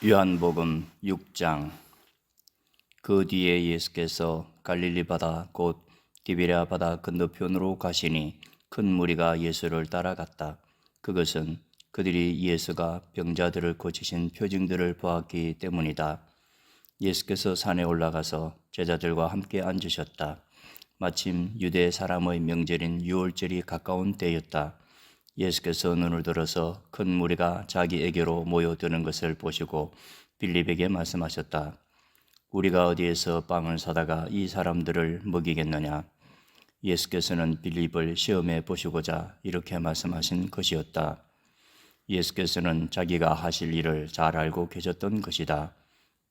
요한복음 6장. 그 뒤에 예수께서 갈릴리 바다 곧 디베랴 바다 건너편으로 가시니 큰 무리가 예수를 따라갔다. 그것은 그들이 예수가 병자들을 고치신 표징들을 보았기 때문이다. 예수께서 산에 올라가서 제자들과 함께 앉으셨다. 마침 유대 사람의 명절인 유월절이 가까운 때였다. 예수께서 눈을 들어서 큰 무리가 자기에게로 모여드는 것을 보시고 빌립에게 말씀하셨다. 우리가 어디에서 빵을 사다가 이 사람들을 먹이겠느냐? 예수께서는 빌립을 시험해 보시고자 이렇게 말씀하신 것이었다. 예수께서는 자기가 하실 일을 잘 알고 계셨던 것이다.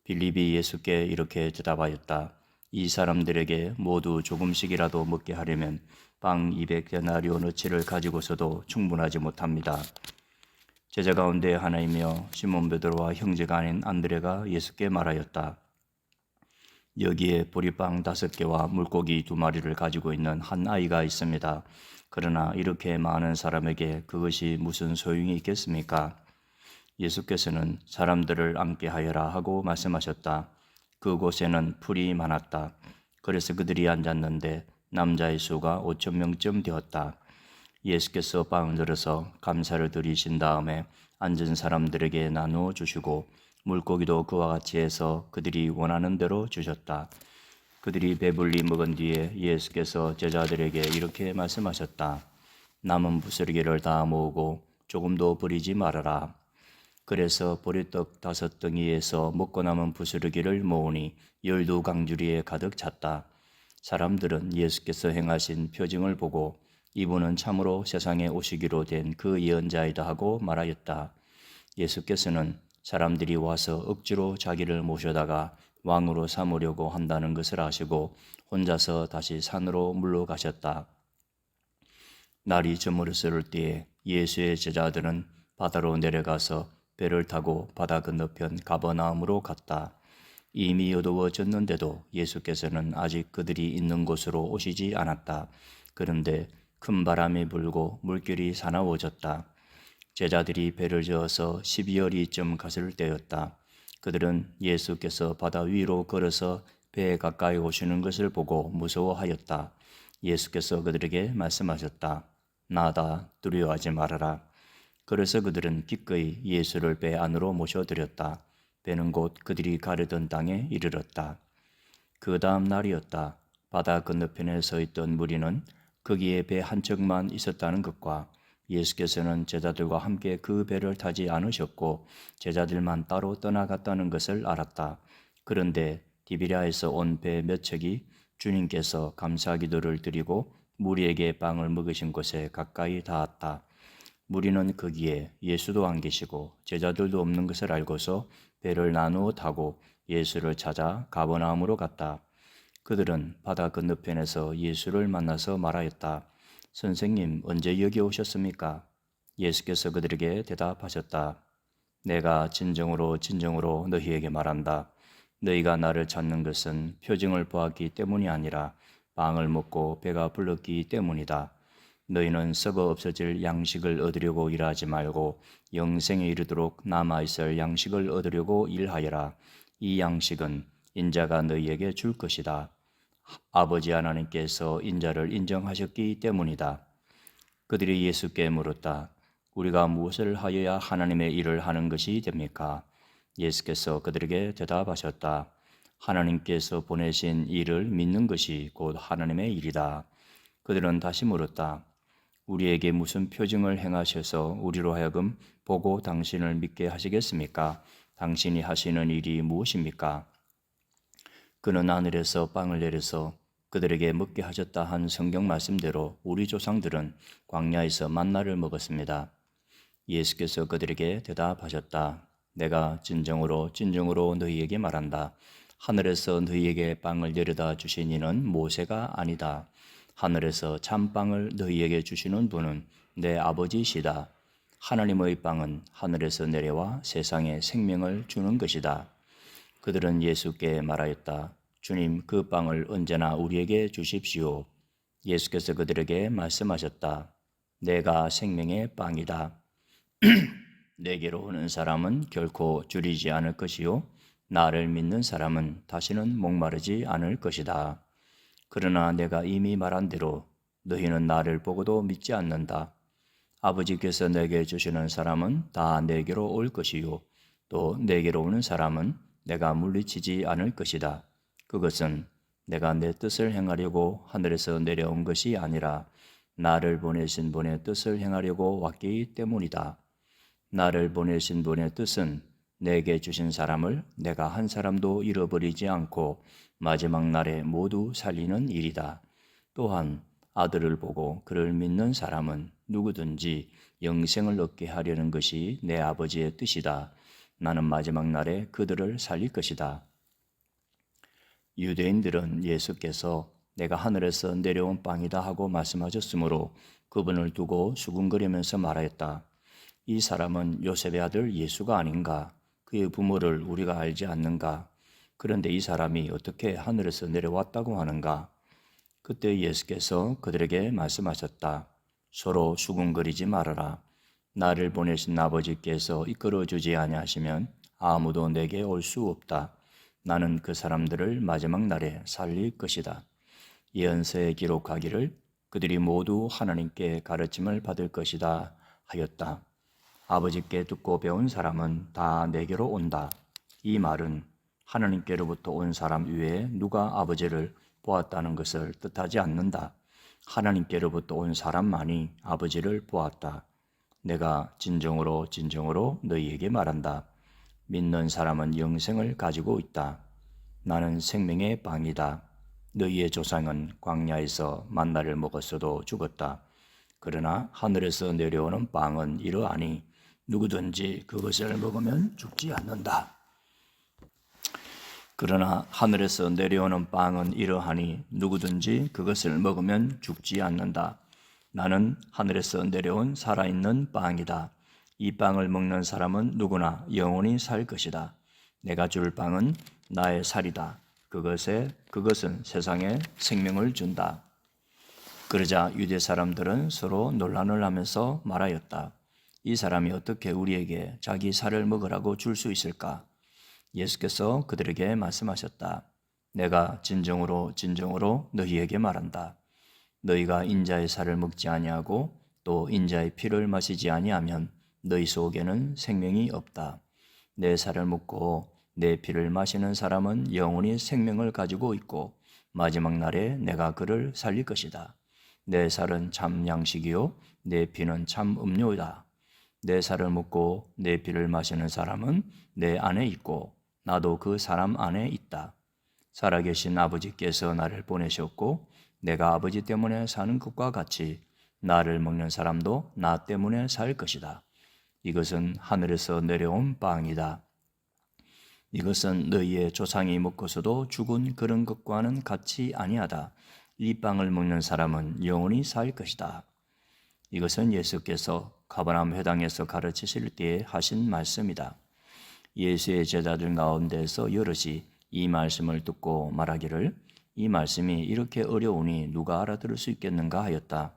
빌립이 예수께 이렇게 대답하였다. 이 사람들에게 모두 조금씩이라도 먹게 하려면 빵 200데나리오너치를 가지고서도 충분하지 못합니다. 제자 가운데 하나이며 시몬 베드로와 형제가 아닌 안드레가 예수께 말하였다. 여기에 보리빵 5개와 물고기 2마리를 가지고 있는 한 아이가 있습니다. 그러나 이렇게 많은 사람에게 그것이 무슨 소용이 있겠습니까? 예수께서는 사람들을 앉게 하여라 하고 말씀하셨다. 그곳에는 풀이 많았다. 그래서 그들이 앉았는데 남자의 수가 5,000명쯤 되었다. 예수께서 빵을 들어서 감사를 드리신 다음에 앉은 사람들에게 나누어 주시고 물고기도 그와 같이 해서 그들이 원하는 대로 주셨다. 그들이 배불리 먹은 뒤에 예수께서 제자들에게 이렇게 말씀하셨다. 남은 부스러기를 다 모으고 조금도 버리지 말아라. 그래서 보리떡 5덩이에서 먹고 남은 부스러기를 모으니 12강주리에 가득 찼다. 사람들은 예수께서 행하신 표징을 보고 이분은 참으로 세상에 오시기로 된 그 예언자이다 하고 말하였다. 예수께서는 사람들이 와서 억지로 자기를 모셔다가 왕으로 삼으려고 한다는 것을 아시고 혼자서 다시 산으로 물러가셨다. 날이 저물었을 때에 예수의 제자들은 바다로 내려가서 배를 타고 바다 건너편 가버나움으로 갔다. 이미 어두워졌는데도 예수께서는 아직 그들이 있는 곳으로 오시지 않았다. 그런데 큰 바람이 불고 물결이 사나워졌다. 제자들이 배를 저어서 12어리쯤 갔을 때였다. 그들은 예수께서 바다 위로 걸어서 배에 가까이 오시는 것을 보고 무서워하였다. 예수께서 그들에게 말씀하셨다. 나다, 두려워하지 말아라. 그래서 그들은 기꺼이 예수를 배 안으로 모셔들였다. 배는 곧 그들이 가려던 땅에 이르렀다. 그 다음 날이었다. 바다 건너편에 서 있던 무리는 거기에 배 한 척만 있었다는 것과 예수께서는 제자들과 함께 그 배를 타지 않으셨고 제자들만 따로 떠나갔다는 것을 알았다. 그런데 디비랴에서 온 배 몇 척이 주님께서 감사 기도를 드리고 무리에게 빵을 먹으신 곳에 가까이 닿았다. 무리는 거기에 예수도 안 계시고 제자들도 없는 것을 알고서 배를 나누어 타고 예수를 찾아 가버나움으로 갔다. 그들은 바다 건너편에서 예수를 만나서 말하였다. 선생님, 언제 여기 오셨습니까? 예수께서 그들에게 대답하셨다. 내가 진정으로 진정으로 너희에게 말한다. 너희가 나를 찾는 것은 표징을 보았기 때문이 아니라 빵을 먹고 배가 불렀기 때문이다. 너희는 썩어 없어질 양식을 얻으려고 일하지 말고 영생에 이르도록 남아있을 양식을 얻으려고 일하여라. 이 양식은 인자가 너희에게 줄 것이다. 아버지 하나님께서 인자를 인정하셨기 때문이다. 그들이 예수께 물었다. 우리가 무엇을 하여야 하나님의 일을 하는 것이 됩니까? 예수께서 그들에게 대답하셨다. 하나님께서 보내신 일을 믿는 것이 곧 하나님의 일이다. 그들은 다시 물었다. 우리에게 무슨 표징을 행하셔서 우리로 하여금 보고 당신을 믿게 하시겠습니까? 당신이 하시는 일이 무엇입니까? 그는 하늘에서 빵을 내려서 그들에게 먹게 하셨다 한 성경 말씀대로 우리 조상들은 광야에서 만나를 먹었습니다. 예수께서 그들에게 대답하셨다. 내가 진정으로 진정으로 너희에게 말한다. 하늘에서 너희에게 빵을 내려다 주신 이는 모세가 아니다. 하늘에서 참빵을 너희에게 주시는 분은 내 아버지시다. 하나님의 빵은 하늘에서 내려와 세상에 생명을 주는 것이다. 그들은 예수께 말하였다. 주님, 그 빵을 언제나 우리에게 주십시오. 예수께서 그들에게 말씀하셨다. 내가 생명의 빵이다. 내게로 오는 사람은 결코 줄이지 않을 것이요 나를 믿는 사람은 다시는 목마르지 않을 것이다. 그러나 내가 이미 말한 대로 너희는 나를 보고도 믿지 않는다. 아버지께서 내게 주시는 사람은 다 내게로 올 것이요 또 내게로 오는 사람은 내가 물리치지 않을 것이다. 그것은 내가 내 뜻을 행하려고 하늘에서 내려온 것이 아니라 나를 보내신 분의 뜻을 행하려고 왔기 때문이다. 나를 보내신 분의 뜻은 내게 주신 사람을 내가 한 사람도 잃어버리지 않고 마지막 날에 모두 살리는 일이다. 또한 아들을 보고 그를 믿는 사람은 누구든지 영생을 얻게 하려는 것이 내 아버지의 뜻이다. 나는 마지막 날에 그들을 살릴 것이다. 유대인들은 예수께서 내가 하늘에서 내려온 빵이다 하고 말씀하셨으므로 그분을 두고 수군거리면서 말하였다. 이 사람은 요셉의 아들 예수가 아닌가? 그의 부모를 우리가 알지 않는가? 그런데 이 사람이 어떻게 하늘에서 내려왔다고 하는가? 그때 예수께서 그들에게 말씀하셨다. 서로 수군거리지 말아라. 나를 보내신 아버지께서 이끌어주지 아니하시면 아무도 내게 올 수 없다. 나는 그 사람들을 마지막 날에 살릴 것이다. 예언서에 기록하기를 그들이 모두 하나님께 가르침을 받을 것이다 하였다. 아버지께 듣고 배운 사람은 다 내게로 온다. 이 말은 하나님께로부터 온 사람 외에 누가 아버지를 보았다는 것을 뜻하지 않는다. 하나님께로부터 온 사람만이 아버지를 보았다. 내가 진정으로 진정으로 너희에게 말한다. 믿는 사람은 영생을 가지고 있다. 나는 생명의 빵이다. 너희의 조상은 광야에서 만나를 먹었어도 죽었다. 그러나 하늘에서 내려오는 빵은 이러하니 누구든지 그것을 먹으면 죽지 않는다. 그러나 하늘에서 내려오는 빵은 이러하니 누구든지 그것을 먹으면 죽지 않는다. 나는 하늘에서 내려온 살아있는 빵이다. 이 빵을 먹는 사람은 누구나 영원히 살 것이다. 내가 줄 빵은 나의 살이다. 그것은 세상에 생명을 준다. 그러자 유대 사람들은 서로 논란을 하면서 말하였다. 이 사람이 어떻게 우리에게 자기 살을 먹으라고 줄 수 있을까? 예수께서 그들에게 말씀하셨다. 내가 진정으로 진정으로 너희에게 말한다. 너희가 인자의 살을 먹지 아니하고 또 인자의 피를 마시지 아니하면 너희 속에는 생명이 없다. 내 살을 먹고 내 피를 마시는 사람은 영원히 생명을 가지고 있고 마지막 날에 내가 그를 살릴 것이다. 내 살은 참 양식이요 내 피는 참 음료이다. 내 살을 먹고 내 피를 마시는 사람은 내 안에 있고 나도 그 사람 안에 있다. 살아계신 아버지께서 나를 보내셨고 내가 아버지 때문에 사는 것과 같이 나를 먹는 사람도 나 때문에 살 것이다. 이것은 하늘에서 내려온 빵이다. 이것은 너희의 조상이 먹고서도 죽은 그런 것과는 같이 아니하다. 이 빵을 먹는 사람은 영원히 살 것이다. 이것은 예수께서 가버나움 회당에서 가르치실 때에 하신 말씀이다. 예수의 제자들 가운데서 여럿이 이 말씀을 듣고 말하기를 이 말씀이 이렇게 어려우니 누가 알아들을 수 있겠는가 하였다.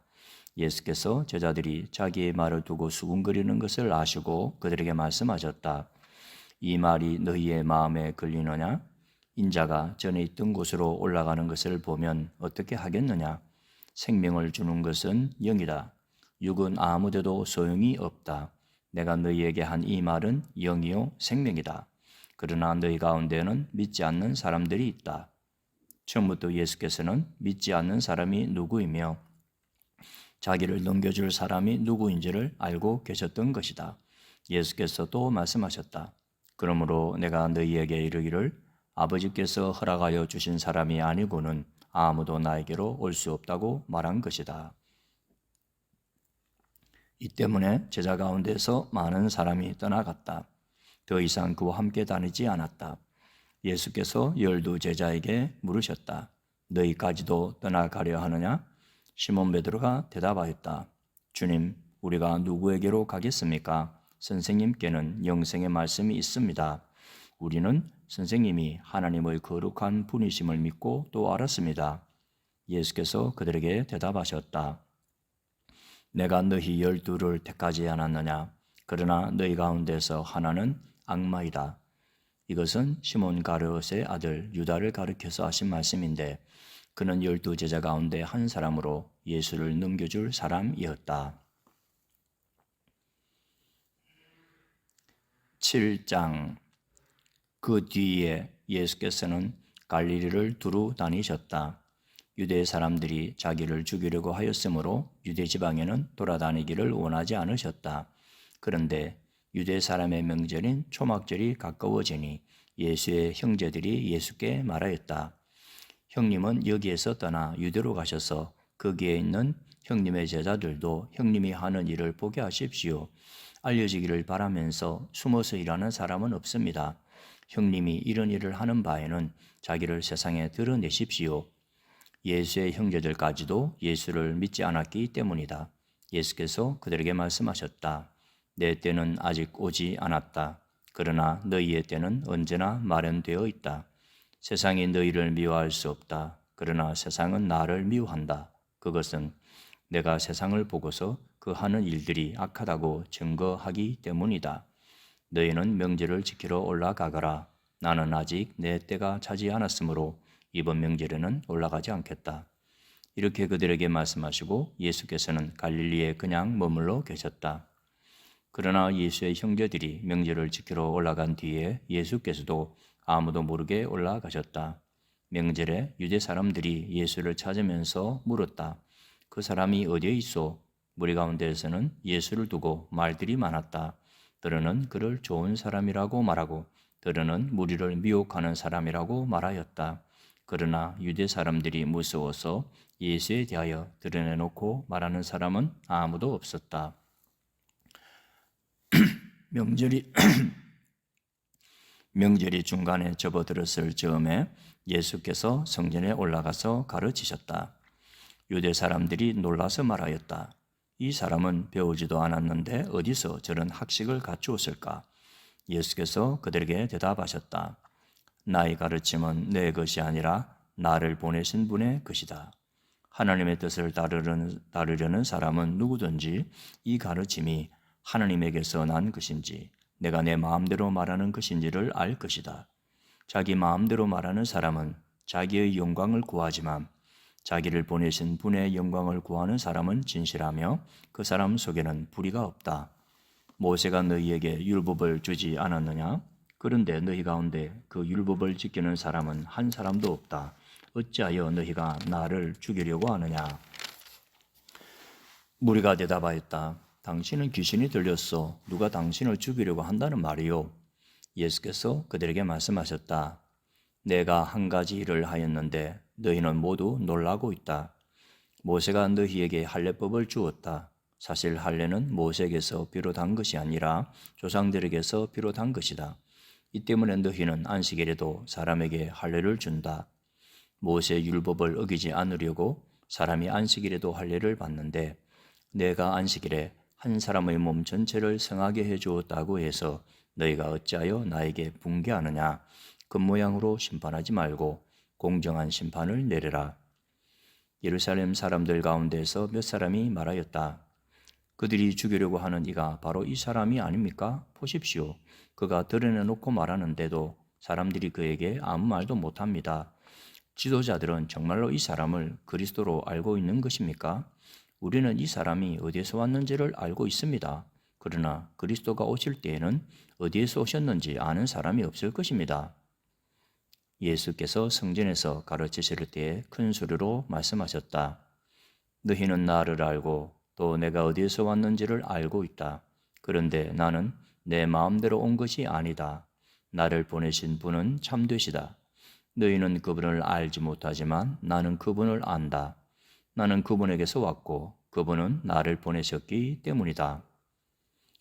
예수께서 제자들이 자기의 말을 두고 수군거리는 것을 아시고 그들에게 말씀하셨다. 이 말이 너희의 마음에 걸리느냐? 인자가 전에 있던 곳으로 올라가는 것을 보면 어떻게 하겠느냐? 생명을 주는 것은 영이다. 육은 아무데도 소용이 없다. 내가 너희에게 한 이 말은 영이요 생명이다. 그러나 너희 가운데는 믿지 않는 사람들이 있다. 처음부터 예수께서는 믿지 않는 사람이 누구이며 자기를 넘겨줄 사람이 누구인지를 알고 계셨던 것이다. 예수께서 또 말씀하셨다. 그러므로 내가 너희에게 이르기를 아버지께서 허락하여 주신 사람이 아니고는 아무도 나에게로 올 수 없다고 말한 것이다. 이 때문에 제자 가운데서 많은 사람이 떠나갔다. 더 이상 그와 함께 다니지 않았다. 예수께서 12 제자에게 물으셨다. 너희까지도 떠나가려 하느냐? 시몬 베드로가 대답하였다. 주님, 우리가 누구에게로 가겠습니까? 선생님께는 영생의 말씀이 있습니다. 우리는 선생님이 하나님의 거룩한 분이심을 믿고 또 알았습니다. 예수께서 그들에게 대답하셨다. 내가 너희 12를 택하지 않았느냐? 그러나 너희 가운데서 하나는 악마이다. 이것은 시몬 가르옷의 아들 유다를 가리켜서 하신 말씀인데 그는 12 제자 가운데 한 사람으로 예수를 넘겨줄 사람이었다. 7장. 그 뒤에 예수께서는 갈릴리를 두루 다니셨다. 유대 사람들이 자기를 죽이려고 하였으므로 유대 지방에는 돌아다니기를 원하지 않으셨다. 그런데 유대 사람의 명절인 초막절이 가까워지니 예수의 형제들이 예수께 말하였다. 형님은 여기에서 떠나 유대로 가셔서 거기에 있는 형님의 제자들도 형님이 하는 일을 보게 하십시오. 알려지기를 바라면서 숨어서 일하는 사람은 없습니다. 형님이 이런 일을 하는 바에는 자기를 세상에 드러내십시오. 예수의 형제들까지도 예수를 믿지 않았기 때문이다. 예수께서 그들에게 말씀하셨다. 내 때는 아직 오지 않았다. 그러나 너희의 때는 언제나 마련되어 있다. 세상이 너희를 미워할 수 없다. 그러나 세상은 나를 미워한다. 그것은 내가 세상을 보고서 그 하는 일들이 악하다고 증거하기 때문이다. 너희는 명절을 지키러 올라가거라. 나는 아직 내 때가 차지 않았으므로 이번 명절에는 올라가지 않겠다. 이렇게 그들에게 말씀하시고 예수께서는 갈릴리에 그냥 머물러 계셨다. 그러나 예수의 형제들이 명절을 지키러 올라간 뒤에 예수께서도 아무도 모르게 올라가셨다. 명절에 유대 사람들이 예수를 찾으면서 물었다. 그 사람이 어디에 있소? 무리 가운데에서는 예수를 두고 말들이 많았다. 들으는 그를 좋은 사람이라고 말하고 들으는 무리를 미혹하는 사람이라고 말하였다. 그러나 유대 사람들이 무서워서 예수에 대하여 드러내놓고 말하는 사람은 아무도 없었다. 명절이 중간에 접어들었을 즈음에 예수께서 성전에 올라가서 가르치셨다. 유대 사람들이 놀라서 말하였다. 이 사람은 배우지도 않았는데 어디서 저런 학식을 갖추었을까? 예수께서 그들에게 대답하셨다. 나의 가르침은 내 것이 아니라 나를 보내신 분의 것이다. 하나님의 뜻을 따르려는 사람은 누구든지 이 가르침이 하나님에게서 난 것인지 내가 내 마음대로 말하는 것인지를 알 것이다. 자기 마음대로 말하는 사람은 자기의 영광을 구하지만 자기를 보내신 분의 영광을 구하는 사람은 진실하며 그 사람 속에는 불의가 없다. 모세가 너희에게 율법을 주지 않았느냐? 그런데 너희 가운데 그 율법을 지키는 사람은 한 사람도 없다. 어찌하여 너희가 나를 죽이려고 하느냐? 무리가 대답하였다. 당신은 귀신이 들렸소. 누가 당신을 죽이려고 한다는 말이요? 예수께서 그들에게 말씀하셨다. 내가 한 가지 일을 하였는데 너희는 모두 놀라고 있다. 모세가 너희에게 할례법을 주었다. 사실 할례는 모세에게서 비롯한 것이 아니라 조상들에게서 비롯한 것이다. 이 때문에 너희는 안식일에도 사람에게 할례를 준다. 모세 율법을 어기지 않으려고 사람이 안식일에도 할례를 받는데 내가 안식일에 한 사람의 몸 전체를 성하게 해주었다고 해서 너희가 어찌하여 나에게 붕괴하느냐? 겉모양으로 심판하지 말고 공정한 심판을 내려라. 예루살렘 사람들 가운데서 몇 사람이 말하였다. 그들이 죽이려고 하는 이가 바로 이 사람이 아닙니까? 보십시오. 그가 드러내놓고 말하는데도 사람들이 그에게 아무 말도 못합니다. 지도자들은 정말로 이 사람을 그리스도로 알고 있는 것입니까? 우리는 이 사람이 어디에서 왔는지를 알고 있습니다. 그러나 그리스도가 오실 때에는 어디에서 오셨는지 아는 사람이 없을 것입니다. 예수께서 성전에서 가르치실 때에 큰 소리로 말씀하셨다. 너희는 나를 알고 또 내가 어디에서 왔는지를 알고 있다. 그런데 나는 내 마음대로 온 것이 아니다. 나를 보내신 분은 참되시다. 너희는 그분을 알지 못하지만 나는 그분을 안다. 나는 그분에게서 왔고 그분은 나를 보내셨기 때문이다.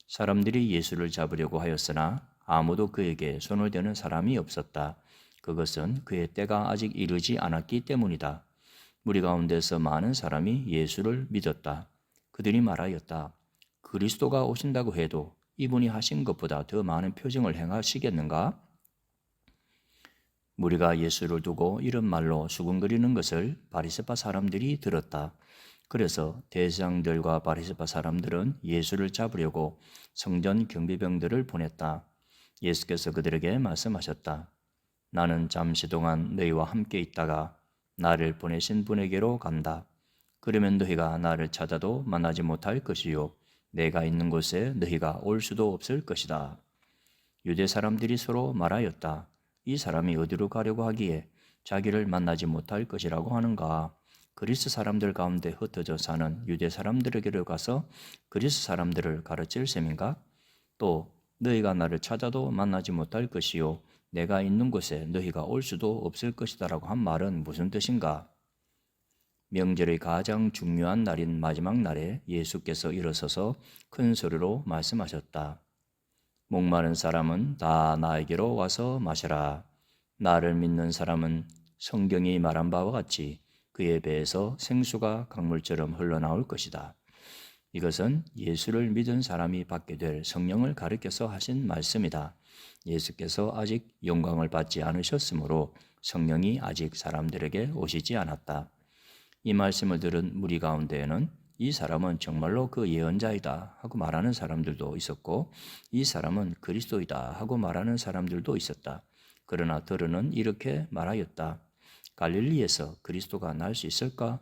사람들이 예수를 잡으려고 하였으나 아무도 그에게 손을 대는 사람이 없었다. 그것은 그의 때가 아직 이르지 않았기 때문이다. 무리 가운데서 많은 사람이 예수를 믿었다. 그들이 말하였다. 그리스도가 오신다고 해도 이분이 하신 것보다 더 많은 표징을 행하시겠는가? 무리가 예수를 두고 이런 말로 수군거리는 것을 바리새파 사람들이 들었다. 그래서 대제사장들과 바리새파 사람들은 예수를 잡으려고 성전 경비병들을 보냈다. 예수께서 그들에게 말씀하셨다. 나는 잠시 동안 너희와 함께 있다가 나를 보내신 분에게로 간다. 그러면 너희가 나를 찾아도 만나지 못할 것이요 내가 있는 곳에 너희가 올 수도 없을 것이다. 유대 사람들이 서로 말하였다. 이 사람이 어디로 가려고 하기에 자기를 만나지 못할 것이라고 하는가? 그리스 사람들 가운데 흩어져 사는 유대 사람들에게로 가서 그리스 사람들을 가르칠 셈인가? 또 너희가 나를 찾아도 만나지 못할 것이요 내가 있는 곳에 너희가 올 수도 없을 것이다라고 한 말은 무슨 뜻인가? 명절의 가장 중요한 날인 마지막 날에 예수께서 일어서서 큰 소리로 말씀하셨다. 목마른 사람은 다 나에게로 와서 마셔라. 나를 믿는 사람은 성경이 말한 바와 같이 그의 배에서 생수가 강물처럼 흘러나올 것이다. 이것은 예수를 믿은 사람이 받게 될 성령을 가리켜서 하신 말씀이다. 예수께서 아직 영광을 받지 않으셨으므로 성령이 아직 사람들에게 오시지 않았다. 이 말씀을 들은 무리 가운데에는 이 사람은 정말로 그 예언자이다 하고 말하는 사람들도 있었고 이 사람은 그리스도이다 하고 말하는 사람들도 있었다. 그러나 들으는 이렇게 말하였다. 갈릴리에서 그리스도가 날 수 있을까?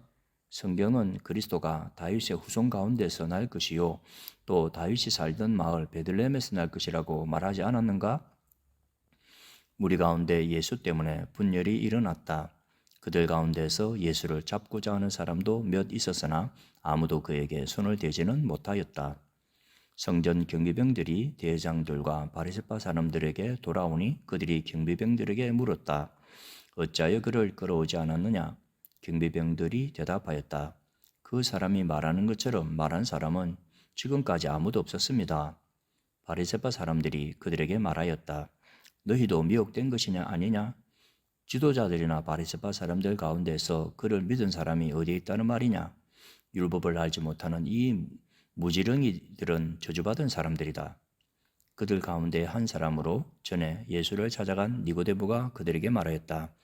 성경은 그리스도가 다윗의 후손 가운데서 날 것이요 또 다윗이 살던 마을 베들레헴에서 날 것이라고 말하지 않았는가? 무리 가운데 예수 때문에 분열이 일어났다. 그들 가운데서 예수를 잡고자 하는 사람도 몇 있었으나 아무도 그에게 손을 대지는 못하였다. 성전 경비병들이 대장들과 바리새파 사람들에게 돌아오니 그들이 경비병들에게 물었다. 어찌하여 그를 끌어오지 않았느냐? 경비병들이 대답하였다. 그 사람이 말하는 것처럼 말한 사람은 지금까지 아무도 없었습니다. 바리새파 사람들이 그들에게 말하였다. 너희도 미혹된 것이냐 아니냐? 지도자들이나 바리새파 사람들 가운데서 그를 믿은 사람이 어디에 있다는 말이냐? 율법을 알지 못하는 이 무지렁이들은 저주받은 사람들이다. 그들 가운데 한 사람으로 전에 예수를 찾아간 니고데모가 그들에게 말하였다.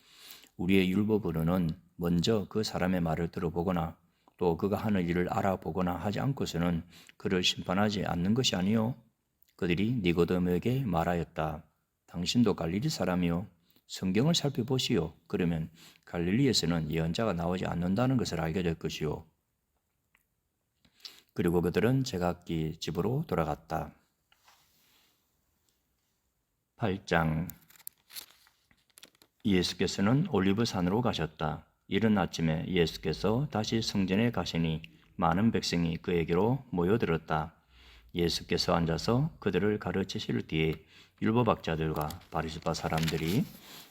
우리의 율법으로는 먼저 그 사람의 말을 들어보거나 또 그가 하는 일을 알아보거나 하지 않고서는 그를 심판하지 않는 것이 아니요. 그들이 니고데모에게 말하였다. 당신도 갈릴리 사람이요. 성경을 살펴보시오. 그러면 갈릴리에서는 예언자가 나오지 않는다는 것을 알게 될 것이요. 그리고 그들은 제각기 집으로 돌아갔다. 8장. 예수께서는 올리브산으로 가셨다. 이른 아침에 예수께서 다시 성전에 가시니 많은 백성이 그에게로 모여들었다. 예수께서 앉아서 그들을 가르치실 뒤에 율법학자들과 바리새파 사람들이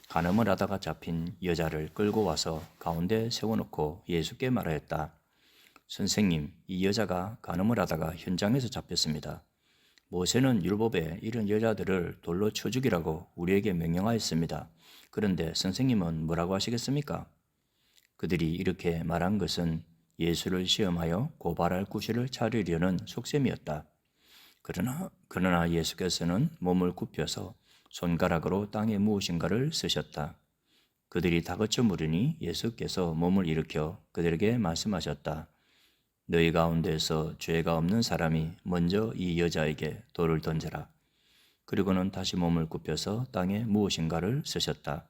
간음을 하다가 잡힌 여자를 끌고 와서 가운데 세워놓고 예수께 말하였다. 선생님, 이 여자가 간음을 하다가 현장에서 잡혔습니다. 모세는 율법에 이런 여자들을 돌로 쳐 죽이라고 우리에게 명령하였습니다. 그런데 선생님은 뭐라고 하시겠습니까? 그들이 이렇게 말한 것은 예수를 시험하여 고발할 구실을 찾으려는 속셈이었다. 그러나 예수께서는 몸을 굽혀서 손가락으로 땅에 무엇인가를 쓰셨다. 그들이 다그쳐 물으니 예수께서 몸을 일으켜 그들에게 말씀하셨다. 너희 가운데서 죄가 없는 사람이 먼저 이 여자에게 돌을 던져라. 그리고는 다시 몸을 굽혀서 땅에 무엇인가를 쓰셨다.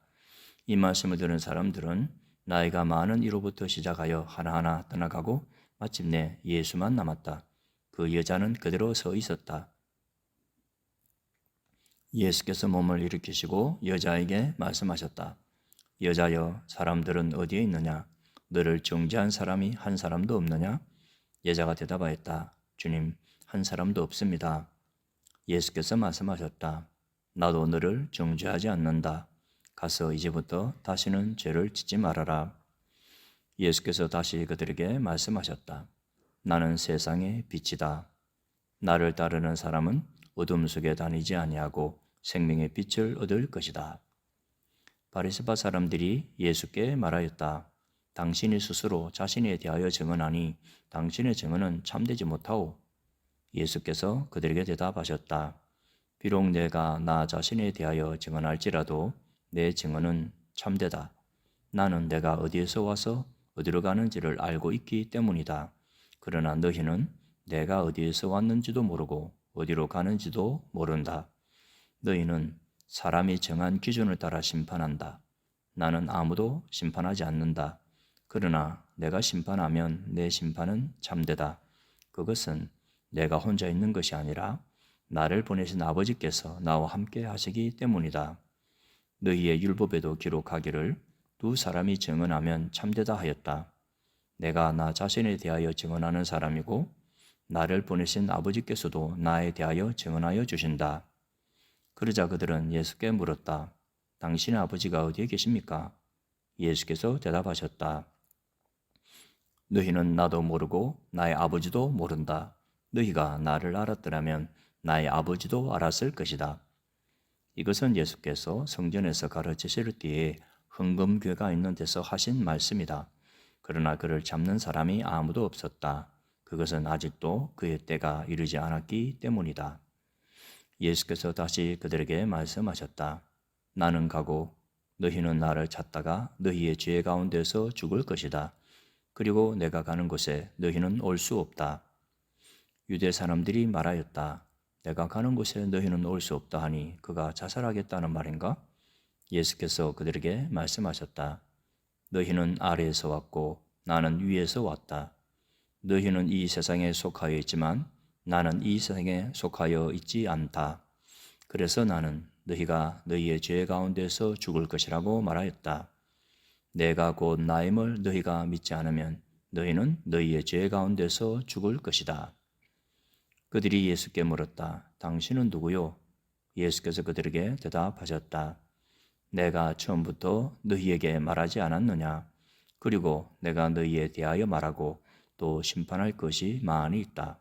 이 말씀을 들은 사람들은 나이가 많은 이로부터 시작하여 하나하나 떠나가고 마침내 예수만 남았다. 그 여자는 그대로 서 있었다. 예수께서 몸을 일으키시고 여자에게 말씀하셨다. 여자여, 사람들은 어디에 있느냐? 너를 정죄한 사람이 한 사람도 없느냐? 여자가 대답하였다. 주님, 한 사람도 없습니다. 예수께서 말씀하셨다. 나도 너를 정죄하지 않는다. 가서 이제부터 다시는 죄를 짓지 말아라. 예수께서 다시 그들에게 말씀하셨다. 나는 세상의 빛이다. 나를 따르는 사람은 어둠 속에 다니지 아니하고 생명의 빛을 얻을 것이다. 바리새파 사람들이 예수께 말하였다. 당신이 스스로 자신에 대하여 증언하니 당신의 증언은 참되지 못하오. 예수께서 그들에게 대답하셨다. 비록 내가 나 자신에 대하여 증언할지라도 내 증언은 참되다. 나는 내가 어디에서 와서 어디로 가는지를 알고 있기 때문이다. 그러나 너희는 내가 어디에서 왔는지도 모르고 어디로 가는지도 모른다. 너희는 사람이 정한 기준을 따라 심판한다. 나는 아무도 심판하지 않는다. 그러나 내가 심판하면 내 심판은 참되다. 그것은 내가 혼자 있는 것이 아니라 나를 보내신 아버지께서 나와 함께 하시기 때문이다. 너희의 율법에도 기록하기를 두 사람이 증언하면 참되다 하였다. 내가 나 자신에 대하여 증언하는 사람이고 나를 보내신 아버지께서도 나에 대하여 증언하여 주신다. 그러자 그들은 예수께 물었다. 당신의 아버지가 어디에 계십니까? 예수께서 대답하셨다. 너희는 나도 모르고 나의 아버지도 모른다. 너희가 나를 알았더라면 나의 아버지도 알았을 것이다. 이것은 예수께서 성전에서 가르치실 때에 흥금괴가 있는 데서 하신 말씀이다. 그러나 그를 잡는 사람이 아무도 없었다. 그것은 아직도 그의 때가 이르지 않았기 때문이다. 예수께서 다시 그들에게 말씀하셨다. 나는 가고 너희는 나를 찾다가 너희의 죄 가운데서 죽을 것이다. 그리고 내가 가는 곳에 너희는 올 수 없다. 유대 사람들이 말하였다. 내가 가는 곳에 너희는 올 수 없다 하니 그가 자살하겠다는 말인가? 예수께서 그들에게 말씀하셨다. 너희는 아래에서 왔고 나는 위에서 왔다. 너희는 이 세상에 속하여 있지만 나는 이 세상에 속하여 있지 않다. 그래서 나는 너희가 너희의 죄 가운데서 죽을 것이라고 말하였다. 내가 곧 나임을 너희가 믿지 않으면 너희는 너희의 죄 가운데서 죽을 것이다. 그들이 예수께 물었다. 당신은 누구요? 예수께서 그들에게 대답하셨다. 내가 처음부터 너희에게 말하지 않았느냐? 그리고 내가 너희에 대하여 말하고 또 심판할 것이 많이 있다.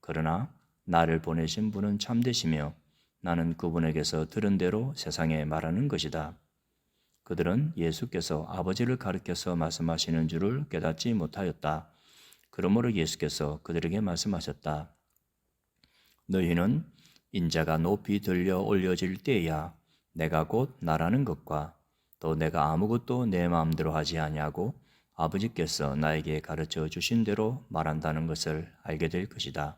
그러나 나를 보내신 분은 참되시며 나는 그분에게서 들은 대로 세상에 말하는 것이다. 그들은 예수께서 아버지를 가리켜서 말씀하시는 줄을 깨닫지 못하였다. 그러므로 예수께서 그들에게 말씀하셨다. 너희는 인자가 높이 들려 올려질 때야 내가 곧 나라는 것과 또 내가 아무것도 내 마음대로 하지 아니하고 아버지께서 나에게 가르쳐 주신 대로 말한다는 것을 알게 될 것이다.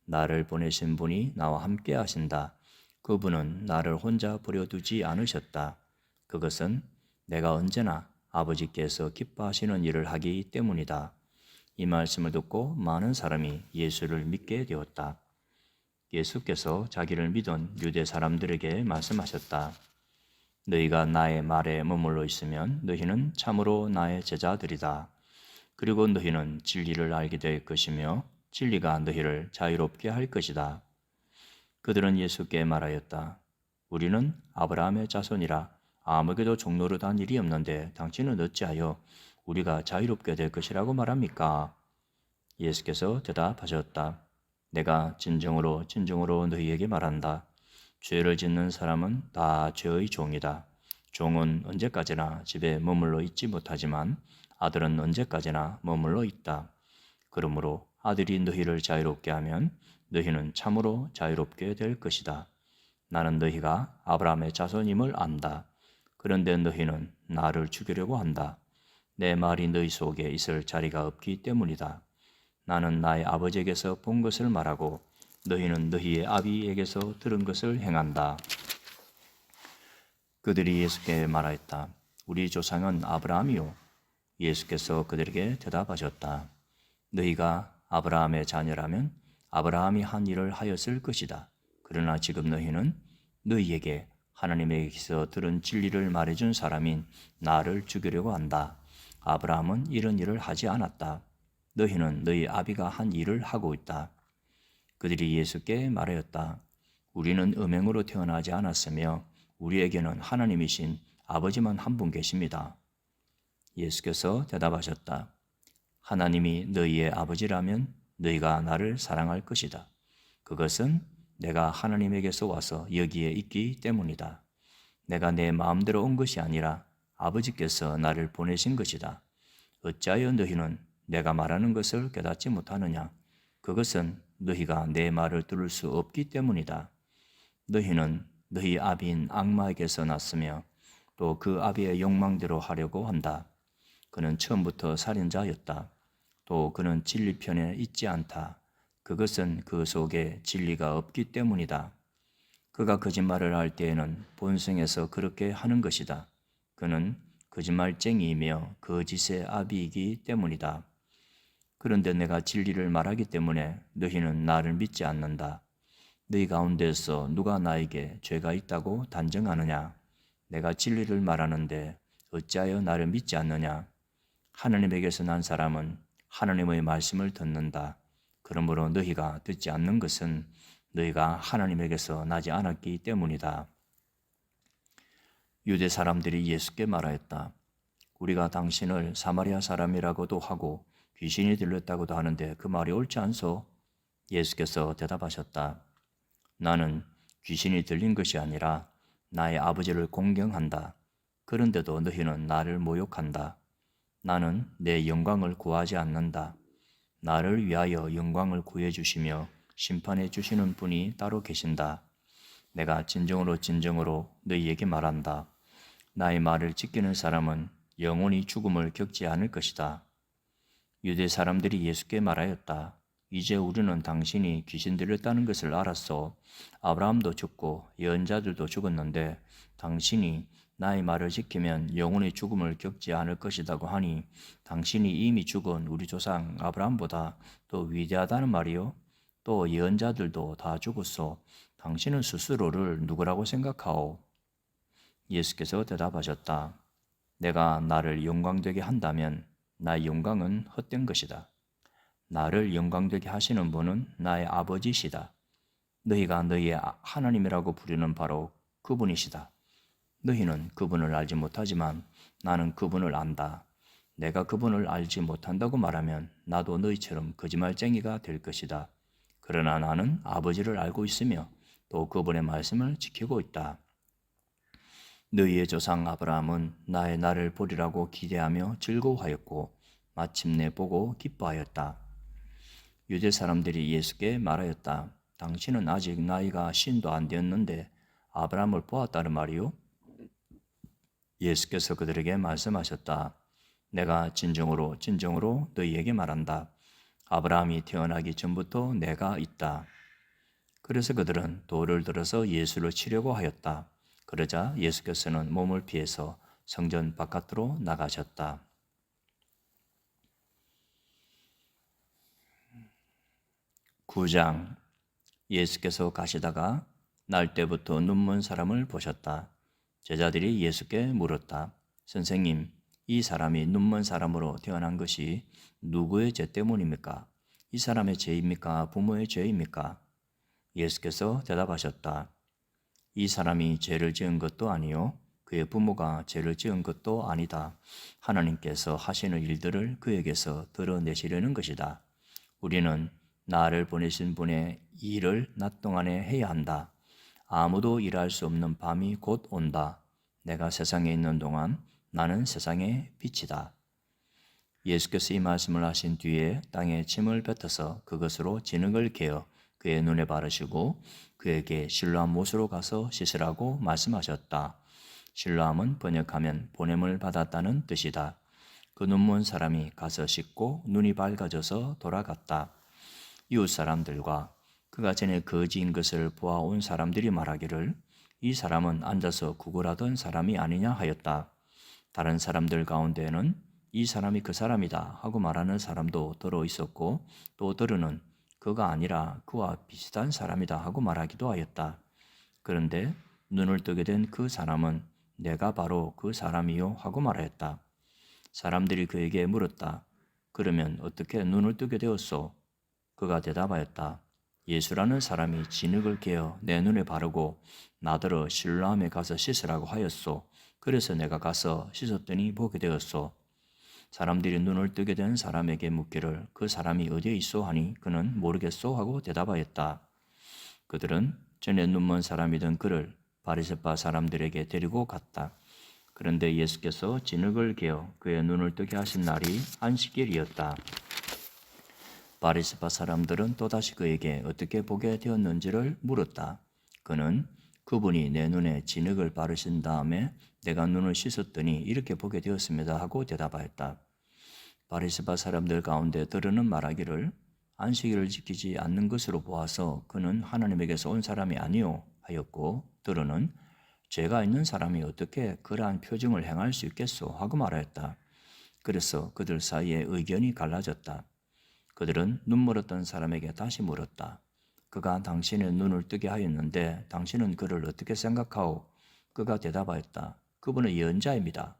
나를 보내신 분이 나와 함께 하신다. 그분은 나를 혼자 버려두지 않으셨다. 그것은 내가 언제나 아버지께서 기뻐하시는 일을 하기 때문이다. 이 말씀을 듣고 많은 사람이 예수를 믿게 되었다. 예수께서 자기를 믿은 유대 사람들에게 말씀하셨다. 너희가 나의 말에 머물러 있으면 너희는 참으로 나의 제자들이다. 그리고 너희는 진리를 알게 될 것이며 진리가 너희를 자유롭게 할 것이다. 그들은 예수께 말하였다. 우리는 아브라함의 자손이라 아무에게도 종노릇한 일이 없는데 당신은 어찌하여 우리가 자유롭게 될 것이라고 말합니까? 예수께서 대답하셨다. 내가 진정으로 너희에게 말한다. 죄를 짓는 사람은 다 죄의 종이다. 종은 언제까지나 집에 머물러 있지 못하지만 아들은 언제까지나 머물러 있다. 그러므로 아들이 너희를 자유롭게 하면 너희는 참으로 자유롭게 될 것이다. 나는 너희가 아브라함의 자손임을 안다. 그런데 너희는 나를 죽이려고 한다. 내 말이 너희 속에 있을 자리가 없기 때문이다. 나는 나의 아버지에게서 본 것을 말하고 너희는 너희의 아비에게서 들은 것을 행한다. 그들이 예수께 말하였다. 우리 조상은 아브라함이요. 예수께서 그들에게 대답하셨다. 너희가 아브라함의 자녀라면 아브라함이 한 일을 하였을 것이다. 그러나 지금 너희는 너희에게 하나님에게서 들은 진리를 말해준 사람인 나를 죽이려고 한다. 아브라함은 이런 일을 하지 않았다. 너희는 너희 아비가 한 일을 하고 있다. 그들이 예수께 말하였다. 우리는 음행으로 태어나지 않았으며 우리에게는 하나님이신 아버지만 한 분 계십니다. 예수께서 대답하셨다. 하나님이 너희의 아버지라면 너희가 나를 사랑할 것이다. 그것은 내가 하나님에게서 와서 여기에 있기 때문이다. 내가 내 마음대로 온 것이 아니라 아버지께서 나를 보내신 것이다. 어찌하여 너희는 내가 말하는 것을 깨닫지 못하느냐? 그것은 너희가 내 말을 들을 수 없기 때문이다. 너희는 너희 아비인 악마에게서 났으며 또 그 아비의 욕망대로 하려고 한다. 그는 처음부터 살인자였다. 또 그는 진리 편에 있지 않다. 그것은 그 속에 진리가 없기 때문이다. 그가 거짓말을 할 때에는 본성에서 그렇게 하는 것이다. 그는 거짓말쟁이이며 거짓의 아비이기 때문이다. 그런데 내가 진리를 말하기 때문에 너희는 나를 믿지 않는다. 너희 가운데서 누가 나에게 죄가 있다고 단정하느냐? 내가 진리를 말하는데 어찌하여 나를 믿지 않느냐? 하나님에게서 난 사람은 하나님의 말씀을 듣는다. 그러므로 너희가 듣지 않는 것은 너희가 하나님에게서 나지 않았기 때문이다. 유대 사람들이 예수께 말하였다. 우리가 당신을 사마리아 사람이라고도 하고 귀신이 들렸다고도 하는데 그 말이 옳지 않소? 예수께서 대답하셨다. 나는 귀신이 들린 것이 아니라 나의 아버지를 공경한다. 그런데도 너희는 나를 모욕한다. 나는 내 영광을 구하지 않는다. 나를 위하여 영광을 구해 주시며 심판해 주시는 분이 따로 계신다. 내가 진정으로 너희에게 말한다. 나의 말을 지키는 사람은 영원히 죽음을 겪지 않을 것이다. 유대 사람들이 예수께 말하였다. 이제 우리는 당신이 귀신 들렸다는 것을 알았소. 아브라함도 죽고 예언자들도 죽었는데 당신이 나의 말을 지키면 영원히 죽음을 겪지 않을 것이라고 하니 당신이 이미 죽은 우리 조상 아브라함보다 더 위대하다는 말이요? 또 예언자들도 다 죽었소. 당신은 스스로를 누구라고 생각하오? 예수께서 대답하셨다. 내가 나를 영광되게 한다면 나의 영광은 헛된 것이다. 나를 영광되게 하시는 분은 나의 아버지시다. 너희가 너희의 하나님이라고 부르는 바로 그분이시다. 너희는 그분을 알지 못하지만 나는 그분을 안다. 내가 그분을 알지 못한다고 말하면 나도 너희처럼 거짓말쟁이가 될 것이다. 그러나 나는 아버지를 알고 있으며 또 그분의 말씀을 지키고 있다. 너희의 조상 아브라함은 나의 날을 보리라고 기대하며 즐거워하였고 마침내 보고 기뻐하였다. 유대 사람들이 예수께 말하였다. 당신은 아직 나이가 신도 안 되었는데 아브라함을 보았다는 말이요? 예수께서 그들에게 말씀하셨다. 내가 진정으로 너희에게 말한다. 아브라함이 태어나기 전부터 내가 있다. 그래서 그들은 돌을 들어서 예수를 치려고 하였다. 그러자 예수께서는 몸을 피해서 성전 바깥으로 나가셨다. 9장. 예수께서 가시다가 날 때부터 눈먼 사람을 보셨다. 제자들이 예수께 물었다. 선생님, 이 사람이 눈먼 사람으로 태어난 것이 누구의 죄 때문입니까? 이 사람의 죄입니까? 부모의 죄입니까? 예수께서 대답하셨다. 이 사람이 죄를 지은 것도 아니요 그의 부모가 죄를 지은 것도 아니다. 하나님께서 하시는 일들을 그에게서 드러내시려는 것이다. 우리는 나를 보내신 분의 일을 낮 동안에 해야 한다. 아무도 일할 수 없는 밤이 곧 온다. 내가 세상에 있는 동안 나는 세상의 빛이다. 예수께서 이 말씀을 하신 뒤에 땅에 침을 뱉어서 그것으로 진흙을 개어 그의 눈에 바르시고 그에게 실로암 못으로 가서 씻으라고 말씀하셨다. 실로암은 번역하면 보냄을 받았다는 뜻이다. 그 눈먼 사람이 가서 씻고 눈이 밝아져서 돌아갔다. 이웃 사람들과 그가 전에 거지인 것을 보아온 사람들이 말하기를 이 사람은 앉아서 구걸하던 사람이 아니냐 하였다. 다른 사람들 가운데에는 이 사람이 그 사람이다 하고 말하는 사람도 들어 있었고 또 들으는 그가 아니라 그와 비슷한 사람이다 하고 말하기도 하였다. 그런데 눈을 뜨게 된 그 사람은 내가 바로 그 사람이요 하고 말하였다. 사람들이 그에게 물었다. 그러면 어떻게 눈을 뜨게 되었소? 그가 대답하였다. 예수라는 사람이 진흙을 개어 내 눈에 바르고 나더러 실로암에 가서 씻으라고 하였소. 그래서 내가 가서 씻었더니 보게 되었소. 사람들이 눈을 뜨게 된 사람에게 묻기를 그 사람이 어디에 있소 하니 그는 모르겠소 하고 대답하였다. 그들은 전에 눈먼 사람이던 그를 바리새파 사람들에게 데리고 갔다. 그런데 예수께서 진흙을 개어 그의 눈을 뜨게 하신 날이 안식일이었다. 바리새파 사람들은 또다시 그에게 어떻게 보게 되었는지를 물었다. 그는 그분이 내 눈에 진흙을 바르신 다음에 내가 눈을 씻었더니 이렇게 보게 되었습니다 하고 대답하였다. 바리새파 사람들 가운데 들으는 말하기를 안식일을 지키지 않는 것으로 보아서 그는 하나님에게서 온 사람이 아니요 하였고, 들으는 죄가 있는 사람이 어떻게 그러한 표징을 행할 수 있겠소 하고 말하였다. 그래서 그들 사이에 의견이 갈라졌다. 그들은 눈 멀었던 사람에게 다시 물었다. 그가 당신의 눈을 뜨게 하였는데 당신은 그를 어떻게 생각하오? 그가 대답하였다. 그분은 예언자입니다.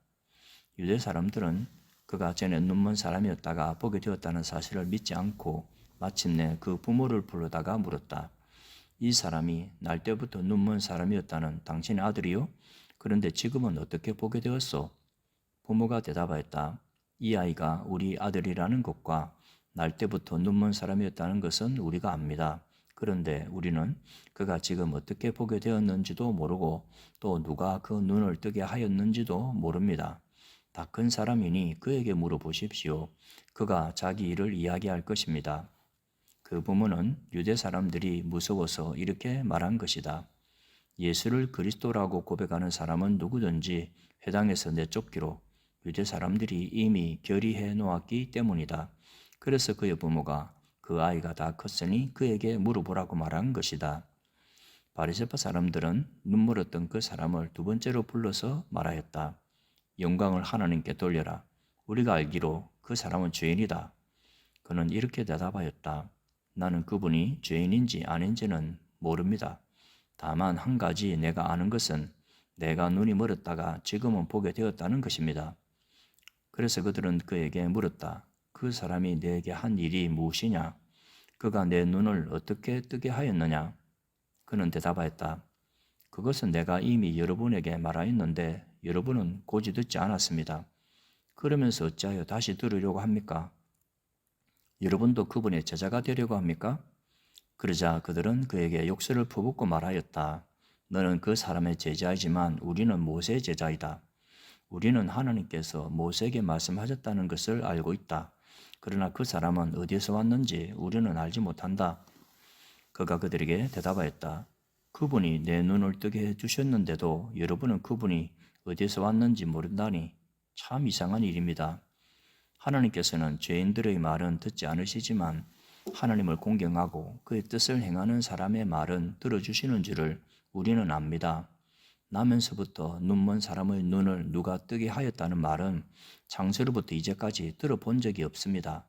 유대 사람들은 그가 전에 눈먼 사람이었다가 보게 되었다는 사실을 믿지 않고 마침내 그 부모를 불러다가 물었다. 이 사람이 날 때부터 눈먼 사람이었다는 당신의 아들이요? 그런데 지금은 어떻게 보게 되었소? 부모가 대답하였다. 이 아이가 우리 아들이라는 것과 날 때부터 눈먼 사람이었다는 것은 우리가 압니다. 그런데 우리는 그가 지금 어떻게 보게 되었는지도 모르고 또 누가 그 눈을 뜨게 하였는지도 모릅니다. 다 큰 사람이니 그에게 물어보십시오. 그가 자기 일을 이야기할 것입니다. 그 부모는 유대 사람들이 무서워서 이렇게 말한 것이다. 예수를 그리스도라고 고백하는 사람은 누구든지 회당에서 내쫓기로 유대 사람들이 이미 결의해 놓았기 때문이다. 그래서 그의 부모가 그 아이가 다 컸으니 그에게 물어보라고 말한 것이다. 바리새파 사람들은 눈물었던 그 사람을 두 번째로 불러서 말하였다. 영광을 하나님께 돌려라. 우리가 알기로 그 사람은 죄인이다. 그는 이렇게 대답하였다. 나는 그분이 죄인인지 아닌지는 모릅니다. 다만 한 가지 내가 아는 것은 내가 눈이 멀었다가 지금은 보게 되었다는 것입니다. 그래서 그들은 그에게 물었다. 그 사람이 내게 한 일이 무엇이냐? 그가 내 눈을 어떻게 뜨게 하였느냐? 그는 대답하였다. 그것은 내가 이미 여러분에게 말하였는데 여러분은 고지 듣지 않았습니다. 그러면서 어찌하여 다시 들으려고 합니까? 여러분도 그분의 제자가 되려고 합니까? 그러자 그들은 그에게 욕설을 퍼붓고 말하였다. 너는 그 사람의 제자이지만 우리는 모세의 제자이다. 우리는 하나님께서 모세에게 말씀하셨다는 것을 알고 있다. 그러나 그 사람은 어디에서 왔는지 우리는 알지 못한다. 그가 그들에게 대답하였다. 그분이 내 눈을 뜨게 해주셨는데도 여러분은 그분이 어디에서 왔는지 모른다니 참 이상한 일입니다. 하나님께서는 죄인들의 말은 듣지 않으시지만 하나님을 공경하고 그의 뜻을 행하는 사람의 말은 들어주시는 줄을 우리는 압니다. 나면서부터 눈먼 사람의 눈을 누가 뜨게 하였다는 말은 창세로부터 이제까지 들어본 적이 없습니다.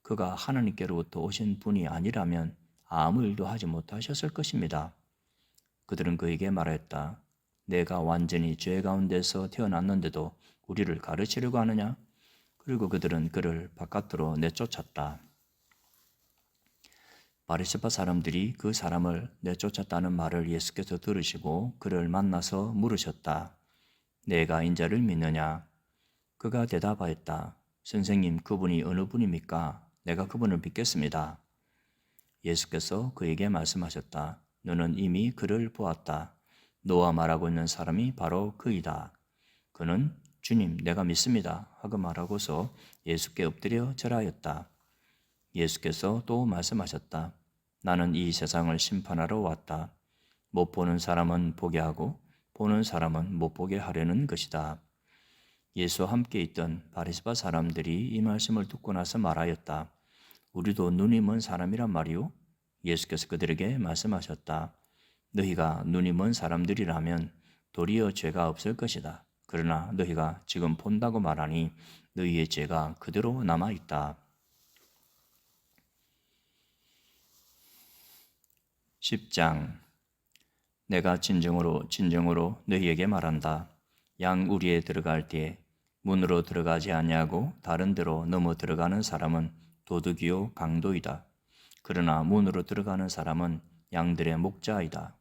그가 하나님께로부터 오신 분이 아니라면 아무 일도 하지 못하셨을 것입니다. 그들은 그에게 말했다. 내가 완전히 죄 가운데서 태어났는데도 우리를 가르치려고 하느냐? 그리고 그들은 그를 바깥으로 내쫓았다. 바리새파 사람들이 그 사람을 내쫓았다는 말을 예수께서 들으시고 그를 만나서 물으셨다. 내가 인자를 믿느냐? 그가 대답하였다. 선생님, 그분이 어느 분입니까? 내가 그분을 믿겠습니다. 예수께서 그에게 말씀하셨다. 너는 이미 그를 보았다. 너와 말하고 있는 사람이 바로 그이다. 그는 주님, 내가 믿습니다 하고 말하고서 예수께 엎드려 절하였다. 예수께서 또 말씀하셨다. 나는 이 세상을 심판하러 왔다. 못 보는 사람은 보게 하고 보는 사람은 못 보게 하려는 것이다. 예수와 함께 있던 바리새파 사람들이 이 말씀을 듣고 나서 말하였다. 우리도 눈이 먼 사람이란 말이오? 예수께서 그들에게 말씀하셨다. 너희가 눈이 먼 사람들이라면 도리어 죄가 없을 것이다. 그러나 너희가 지금 본다고 말하니 너희의 죄가 그대로 남아있다. 10장. 내가 진정으로 너희에게 말한다. 양 우리에 들어갈 때에 문으로 들어가지 아니하고 다른 데로 넘어 들어가는 사람은 도둑이요 강도이다. 그러나 문으로 들어가는 사람은 양들의 목자이다.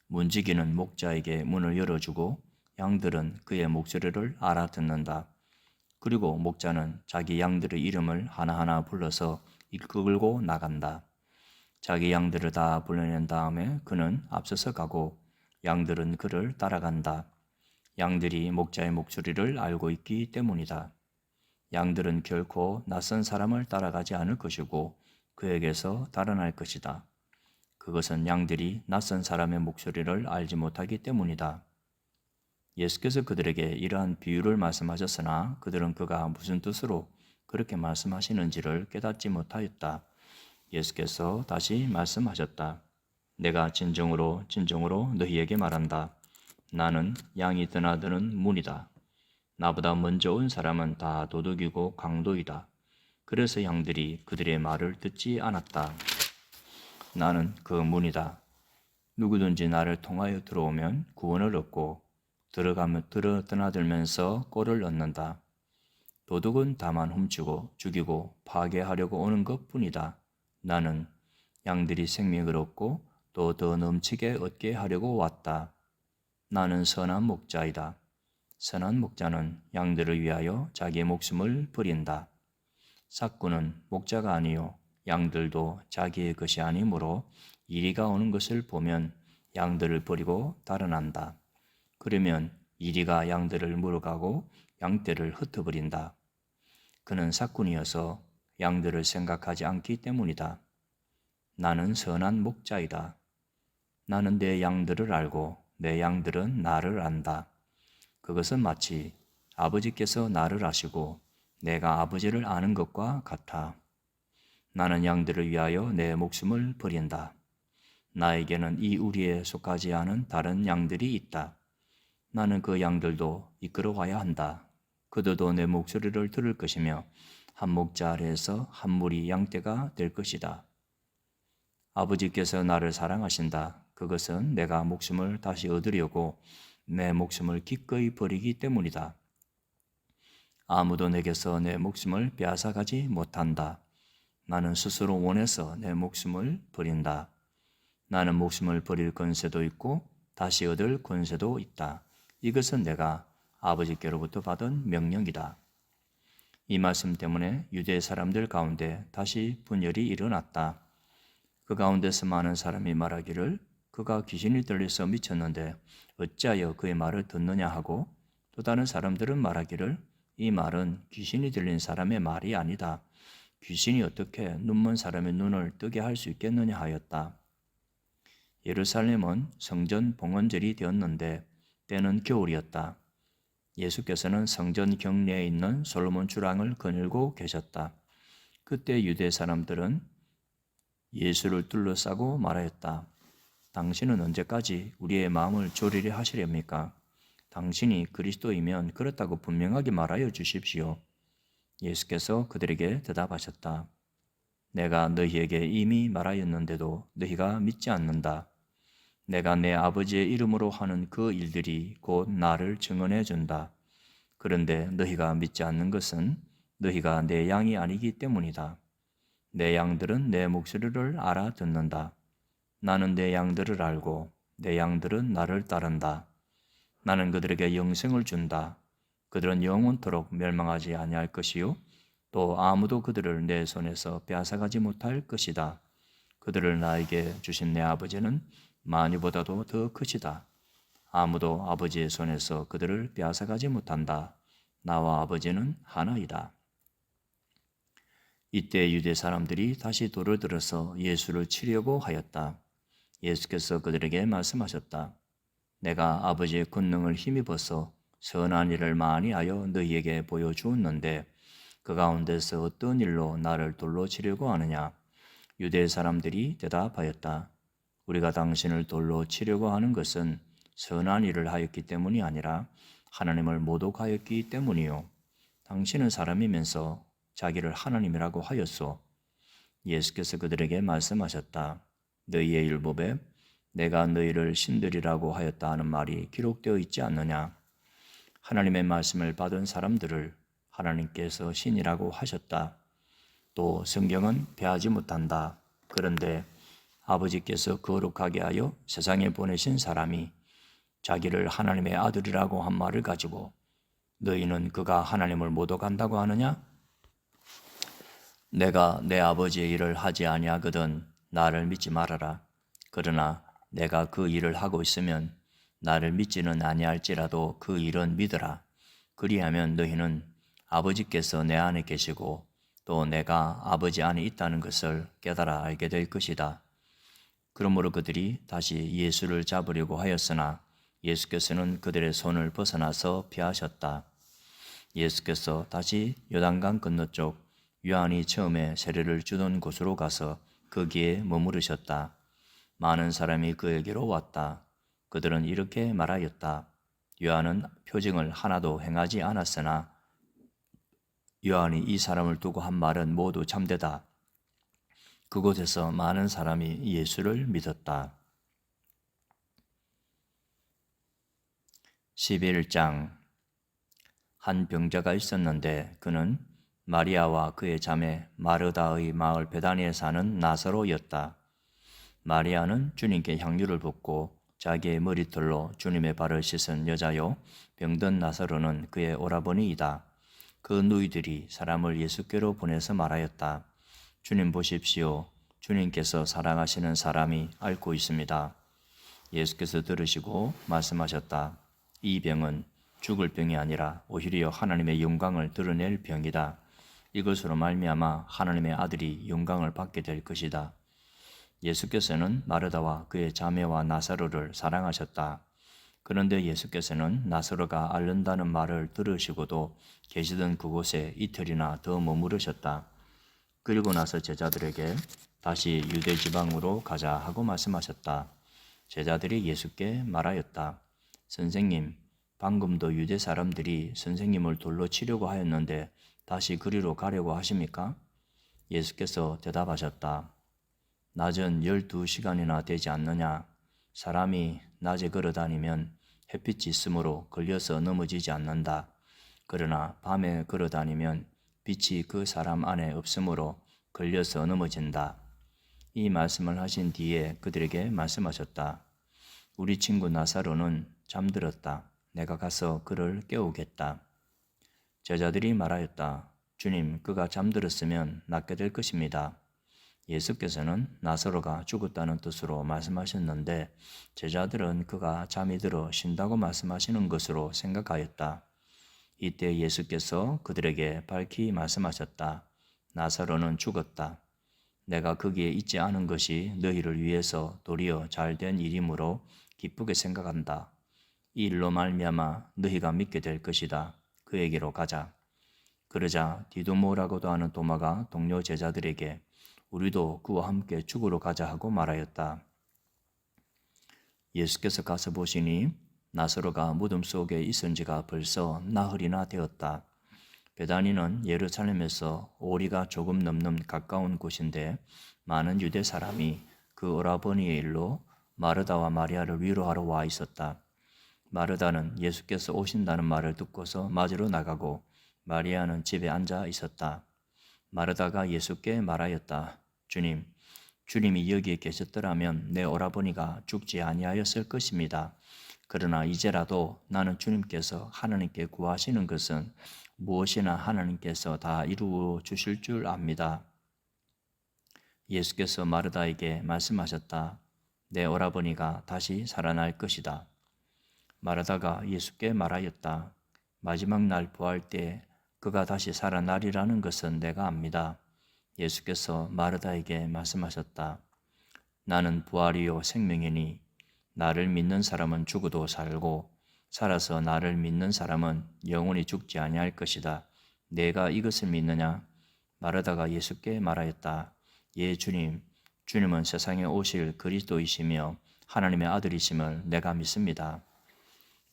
문지기는 목자에게 문을 열어주고 양들은 그의 목소리를 알아듣는다. 그리고 목자는 자기 양들의 이름을 하나하나 불러서 이끌고 나간다. 자기 양들을 다 불러낸 다음에 그는 앞서서 가고 양들은 그를 따라간다. 양들이 목자의 목소리를 알고 있기 때문이다. 양들은 결코 낯선 사람을 따라가지 않을 것이고 그에게서 달아날 것이다. 그것은 양들이 낯선 사람의 목소리를 알지 못하기 때문이다. 예수께서 그들에게 이러한 비유를 말씀하셨으나 그들은 그가 무슨 뜻으로 그렇게 말씀하시는지를 깨닫지 못하였다. 예수께서 다시 말씀하셨다. 내가 진정으로 너희에게 말한다. 나는 양이 드나드는 문이다. 나보다 먼저 온 사람은 다 도둑이고 강도이다. 그래서 양들이 그들의 말을 듣지 않았다. 나는 그 문이다. 누구든지 나를 통하여 들어오면 구원을 얻고 드나들면서 꼴을 얻는다. 도둑은 다만 훔치고 죽이고 파괴하려고 오는 것뿐이다. 나는 양들이 생명을 얻고 또 더 넘치게 얻게 하려고 왔다. 나는 선한 목자이다. 선한 목자는 양들을 위하여 자기의 목숨을 버린다. 삭구는 목자가 아니요 양들도 자기의 것이 아니므로 이리가 오는 것을 보면 양들을 버리고 달아난다. 그러면 이리가 양들을 물어가고 양떼를 흩어버린다. 그는 삭군이어서 양들을 생각하지 않기 때문이다. 나는 선한 목자이다. 나는 내 양들을 알고 내 양들은 나를 안다. 그것은 마치 아버지께서 나를 아시고 내가 아버지를 아는 것과 같아. 나는 양들을 위하여 내 목숨을 버린다. 나에게는 이 우리에 속하지 않은 다른 양들이 있다. 나는 그 양들도 이끌어와야 한다. 그들도 내 목소리를 들을 것이며 한 목자 아래에서 한 무리 양떼가 될 것이다. 아버지께서 나를 사랑하신다. 그것은 내가 목숨을 다시 얻으려고 내 목숨을 기꺼이 버리기 때문이다. 아무도 내게서 내 목숨을 빼앗아가지 못한다. 나는 스스로 원해서 내 목숨을 버린다. 나는 목숨을 버릴 권세도 있고 다시 얻을 권세도 있다. 이것은 내가 아버지께로부터 받은 명령이다. 이 말씀 때문에 유대 사람들 가운데 다시 분열이 일어났다. 그 가운데서 많은 사람이 말하기를 그가 귀신이 들려서 미쳤는데 어찌하여 그의 말을 듣느냐 하고, 또 다른 사람들은 말하기를 이 말은 귀신이 들린 사람의 말이 아니다. 귀신이 어떻게 눈먼 사람의 눈을 뜨게 할 수 있겠느냐 하였다. 예루살렘은 성전 봉헌절이 되었는데 때는 겨울이었다. 예수께서는 성전 경내에 있는 솔로몬 주랑을 거닐고 계셨다. 그때 유대 사람들은 예수를 둘러싸고 말하였다. 당신은 언제까지 우리의 마음을 졸이려 하시렵니까? 당신이 그리스도이면 그렇다고 분명하게 말하여 주십시오. 예수께서 그들에게 대답하셨다. 내가 너희에게 이미 말하였는데도 너희가 믿지 않는다. 내가 내 아버지의 이름으로 하는 그 일들이 곧 나를 증언해 준다. 그런데 너희가 믿지 않는 것은 너희가 내 양이 아니기 때문이다. 내 양들은 내 목소리를 알아듣는다. 나는 내 양들을 알고 내 양들은 나를 따른다. 나는 그들에게 영생을 준다. 그들은 영원토록 멸망하지 아니할 것이요 또 아무도 그들을 내 손에서 빼앗아가지 못할 것이다. 그들을 나에게 주신 내 아버지는 많이보다도 더 크시다. 아무도 아버지의 손에서 그들을 빼앗아가지 못한다. 나와 아버지는 하나이다. 이때 유대 사람들이 다시 돌을 들어서 예수를 치려고 하였다. 예수께서 그들에게 말씀하셨다. 내가 아버지의 권능을 힘입어서 선한 일을 많이 하여 너희에게 보여주었는데 그 가운데서 어떤 일로 나를 돌로 치려고 하느냐? 유대 사람들이 대답하였다. 우리가 당신을 돌로 치려고 하는 것은 선한 일을 하였기 때문이 아니라 하나님을 모독하였기 때문이요. 당신은 사람이면서 자기를 하나님이라고 하였소. 예수께서 그들에게 말씀하셨다. 너희의 율법에 내가 너희를 신들이라고 하였다 하는 말이 기록되어 있지 않느냐? 하나님의 말씀을 받은 사람들을 하나님께서 신이라고 하셨다. 또 성경은 배하지 못한다. 그런데 아버지께서 거룩하게 하여 세상에 보내신 사람이 자기를 하나님의 아들이라고 한 말을 가지고 너희는 그가 하나님을 모독한다고 하느냐? 내가 내 아버지의 일을 하지 아니하거든 나를 믿지 말아라. 그러나 내가 그 일을 하고 있으면 나를 믿지는 아니할지라도 그 일은 믿으라. 그리하면 너희는 아버지께서 내 안에 계시고 또 내가 아버지 안에 있다는 것을 깨달아 알게 될 것이다. 그러므로 그들이 다시 예수를 잡으려고 하였으나 예수께서는 그들의 손을 벗어나서 피하셨다. 예수께서 다시 요단강 건너쪽 요한이 처음에 세례를 주던 곳으로 가서 거기에 머무르셨다. 많은 사람이 그에게로 왔다. 그들은 이렇게 말하였다. 요한은 표징을 하나도 행하지 않았으나 요한이 이 사람을 두고 한 말은 모두 참되다. 그곳에서 많은 사람이 예수를 믿었다. 11장. 한 병자가 있었는데 그는 마리아와 그의 자매 마르다의 마을 베다니에 사는 나사로였다. 마리아는 주님께 향유를 붓고 자기의 머리털로 주님의 발을 씻은 여자요, 병든 나사로는 그의 오라버니이다. 그 누이들이 사람을 예수께로 보내서 말하였다. 주님 보십시오. 주님께서 사랑하시는 사람이 앓고 있습니다. 예수께서 들으시고 말씀하셨다. 이 병은 죽을 병이 아니라 오히려 하나님의 영광을 드러낼 병이다. 이것으로 말미암아 하나님의 아들이 영광을 받게 될 것이다. 예수께서는 마르다와 그의 자매와 나사로를 사랑하셨다. 그런데 예수께서는 나사로가 앓는다는 말을 들으시고도 계시던 그곳에 이틀이나 더 머무르셨다. 그리고 나서 제자들에게 다시 유대 지방으로 가자 하고 말씀하셨다. 제자들이 예수께 말하였다. 선생님, 방금도 유대 사람들이 선생님을 돌로 치려고 하였는데 다시 그리로 가려고 하십니까? 예수께서 대답하셨다. 낮은 12시간이나 되지 않느냐? 사람이 낮에 걸어다니면 햇빛이 있으므로 걸려서 넘어지지 않는다. 그러나 밤에 걸어다니면 빛이 그 사람 안에 없으므로 걸려서 넘어진다. 이 말씀을 하신 뒤에 그들에게 말씀하셨다. 우리 친구 나사로는 잠들었다. 내가 가서 그를 깨우겠다. 제자들이 말하였다. 주님, 그가 잠들었으면 낫게 될 것입니다. 예수께서는 나사로가 죽었다는 뜻으로 말씀하셨는데 제자들은 그가 잠이 들어 쉰다고 말씀하시는 것으로 생각하였다. 이때 예수께서 그들에게 밝히 말씀하셨다. 나사로는 죽었다. 내가 거기에 있지 않은 것이 너희를 위해서 도리어 잘된 일이므로 기쁘게 생각한다. 이 일로 말미암아 너희가 믿게 될 것이다. 그에게로 가자. 그러자 디도모라고도 하는 도마가 동료 제자들에게 우리도 그와 함께 죽으러 가자 하고 말하였다. 예수께서 가서 보시니 나사로가 무덤 속에 있은 지가 벌써 나흘이나 되었다. 베다니는 예루살렘에서 오리가 조금 넘는 가까운 곳인데 많은 유대 사람이 그 오라버니의 일로 마르다와 마리아를 위로하러 와 있었다. 마르다는 예수께서 오신다는 말을 듣고서 맞으러 나가고 마리아는 집에 앉아 있었다. 마르다가 예수께 말하였다. 주님, 주님이 여기에 계셨더라면 내 오라버니가 죽지 아니하였을 것입니다. 그러나 이제라도 나는 주님께서 하나님께 구하시는 것은 무엇이나 하나님께서 다 이루어 주실 줄 압니다. 예수께서 마르다에게 말씀하셨다. 내 오라버니가 다시 살아날 것이다. 마르다가 예수께 말하였다. 마지막 날 부활 때 그가 다시 살아나리라는 것은 내가 압니다. 예수께서 마르다에게 말씀하셨다. 나는 부활이요 생명이니 나를 믿는 사람은 죽어도 살고 살아서 나를 믿는 사람은 영원히 죽지 아니할 것이다. 내가 이것을 믿느냐? 마르다가 예수께 말하였다. 예, 주님. 주님은 세상에 오실 그리스도이시며 하나님의 아들이심을 내가 믿습니다.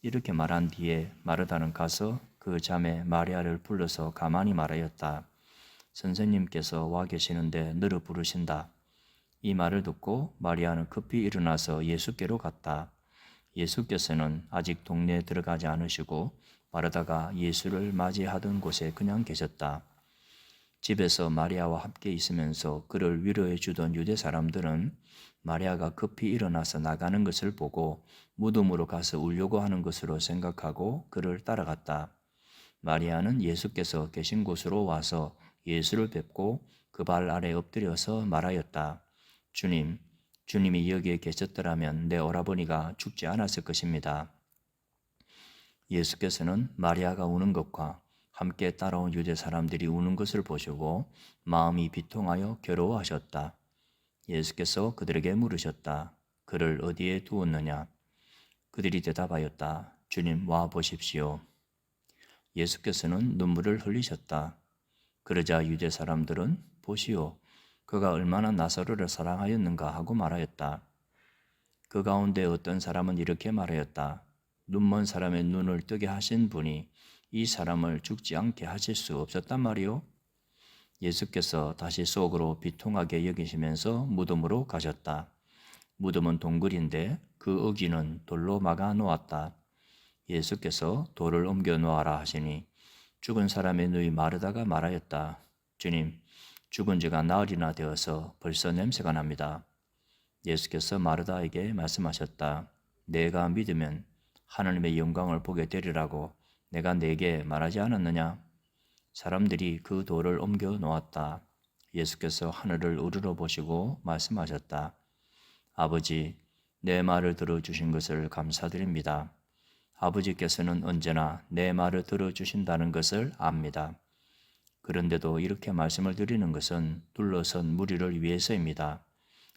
이렇게 말한 뒤에 마르다는 가서 그 자매 마리아를 불러서 가만히 말하였다. 선생님께서 와 계시는데 너를 부르신다. 이 말을 듣고 마리아는 급히 일어나서 예수께로 갔다. 예수께서는 아직 동네에 들어가지 않으시고 마르다가 예수를 맞이하던 곳에 그냥 계셨다. 집에서 마리아와 함께 있으면서 그를 위로해 주던 유대 사람들은 마리아가 급히 일어나서 나가는 것을 보고 무덤으로 가서 울려고 하는 것으로 생각하고 그를 따라갔다. 마리아는 예수께서 계신 곳으로 와서 예수를 뵙고 그 발 아래 엎드려서 말하였다. 주님, 주님이 여기에 계셨더라면 내 오라버니가 죽지 않았을 것입니다. 예수께서는 마리아가 우는 것과 함께 따라온 유대 사람들이 우는 것을 보시고 마음이 비통하여 괴로워하셨다. 예수께서 그들에게 물으셨다. 그를 어디에 두었느냐? 그들이 대답하였다. 주님, 와 보십시오. 예수께서는 눈물을 흘리셨다. 그러자 유대 사람들은 보시오, 그가 얼마나 나사로를 사랑하였는가 하고 말하였다. 그 가운데 어떤 사람은 이렇게 말하였다. 눈먼 사람의 눈을 뜨게 하신 분이 이 사람을 죽지 않게 하실 수 없었단 말이오? 예수께서 다시 속으로 비통하게 여기시면서 무덤으로 가셨다. 무덤은 동굴인데 그 어귀는 돌로 막아 놓았다. 예수께서 돌을 옮겨 놓아라 하시니 죽은 사람의 누이 마르다가 말하였다. 주님, 죽은 지가 나흘이나 되어서 벌써 냄새가 납니다. 예수께서 마르다에게 말씀하셨다. 내가 믿으면 하나님의 영광을 보게 되리라고 내가 네게 말하지 않았느냐? 사람들이 그 돌을 옮겨 놓았다. 예수께서 하늘을 우러러 보시고 말씀하셨다. 아버지, 내 말을 들어주신 것을 감사드립니다. 아버지께서는 언제나 내 말을 들어주신다는 것을 압니다. 그런데도 이렇게 말씀을 드리는 것은 둘러선 무리를 위해서입니다.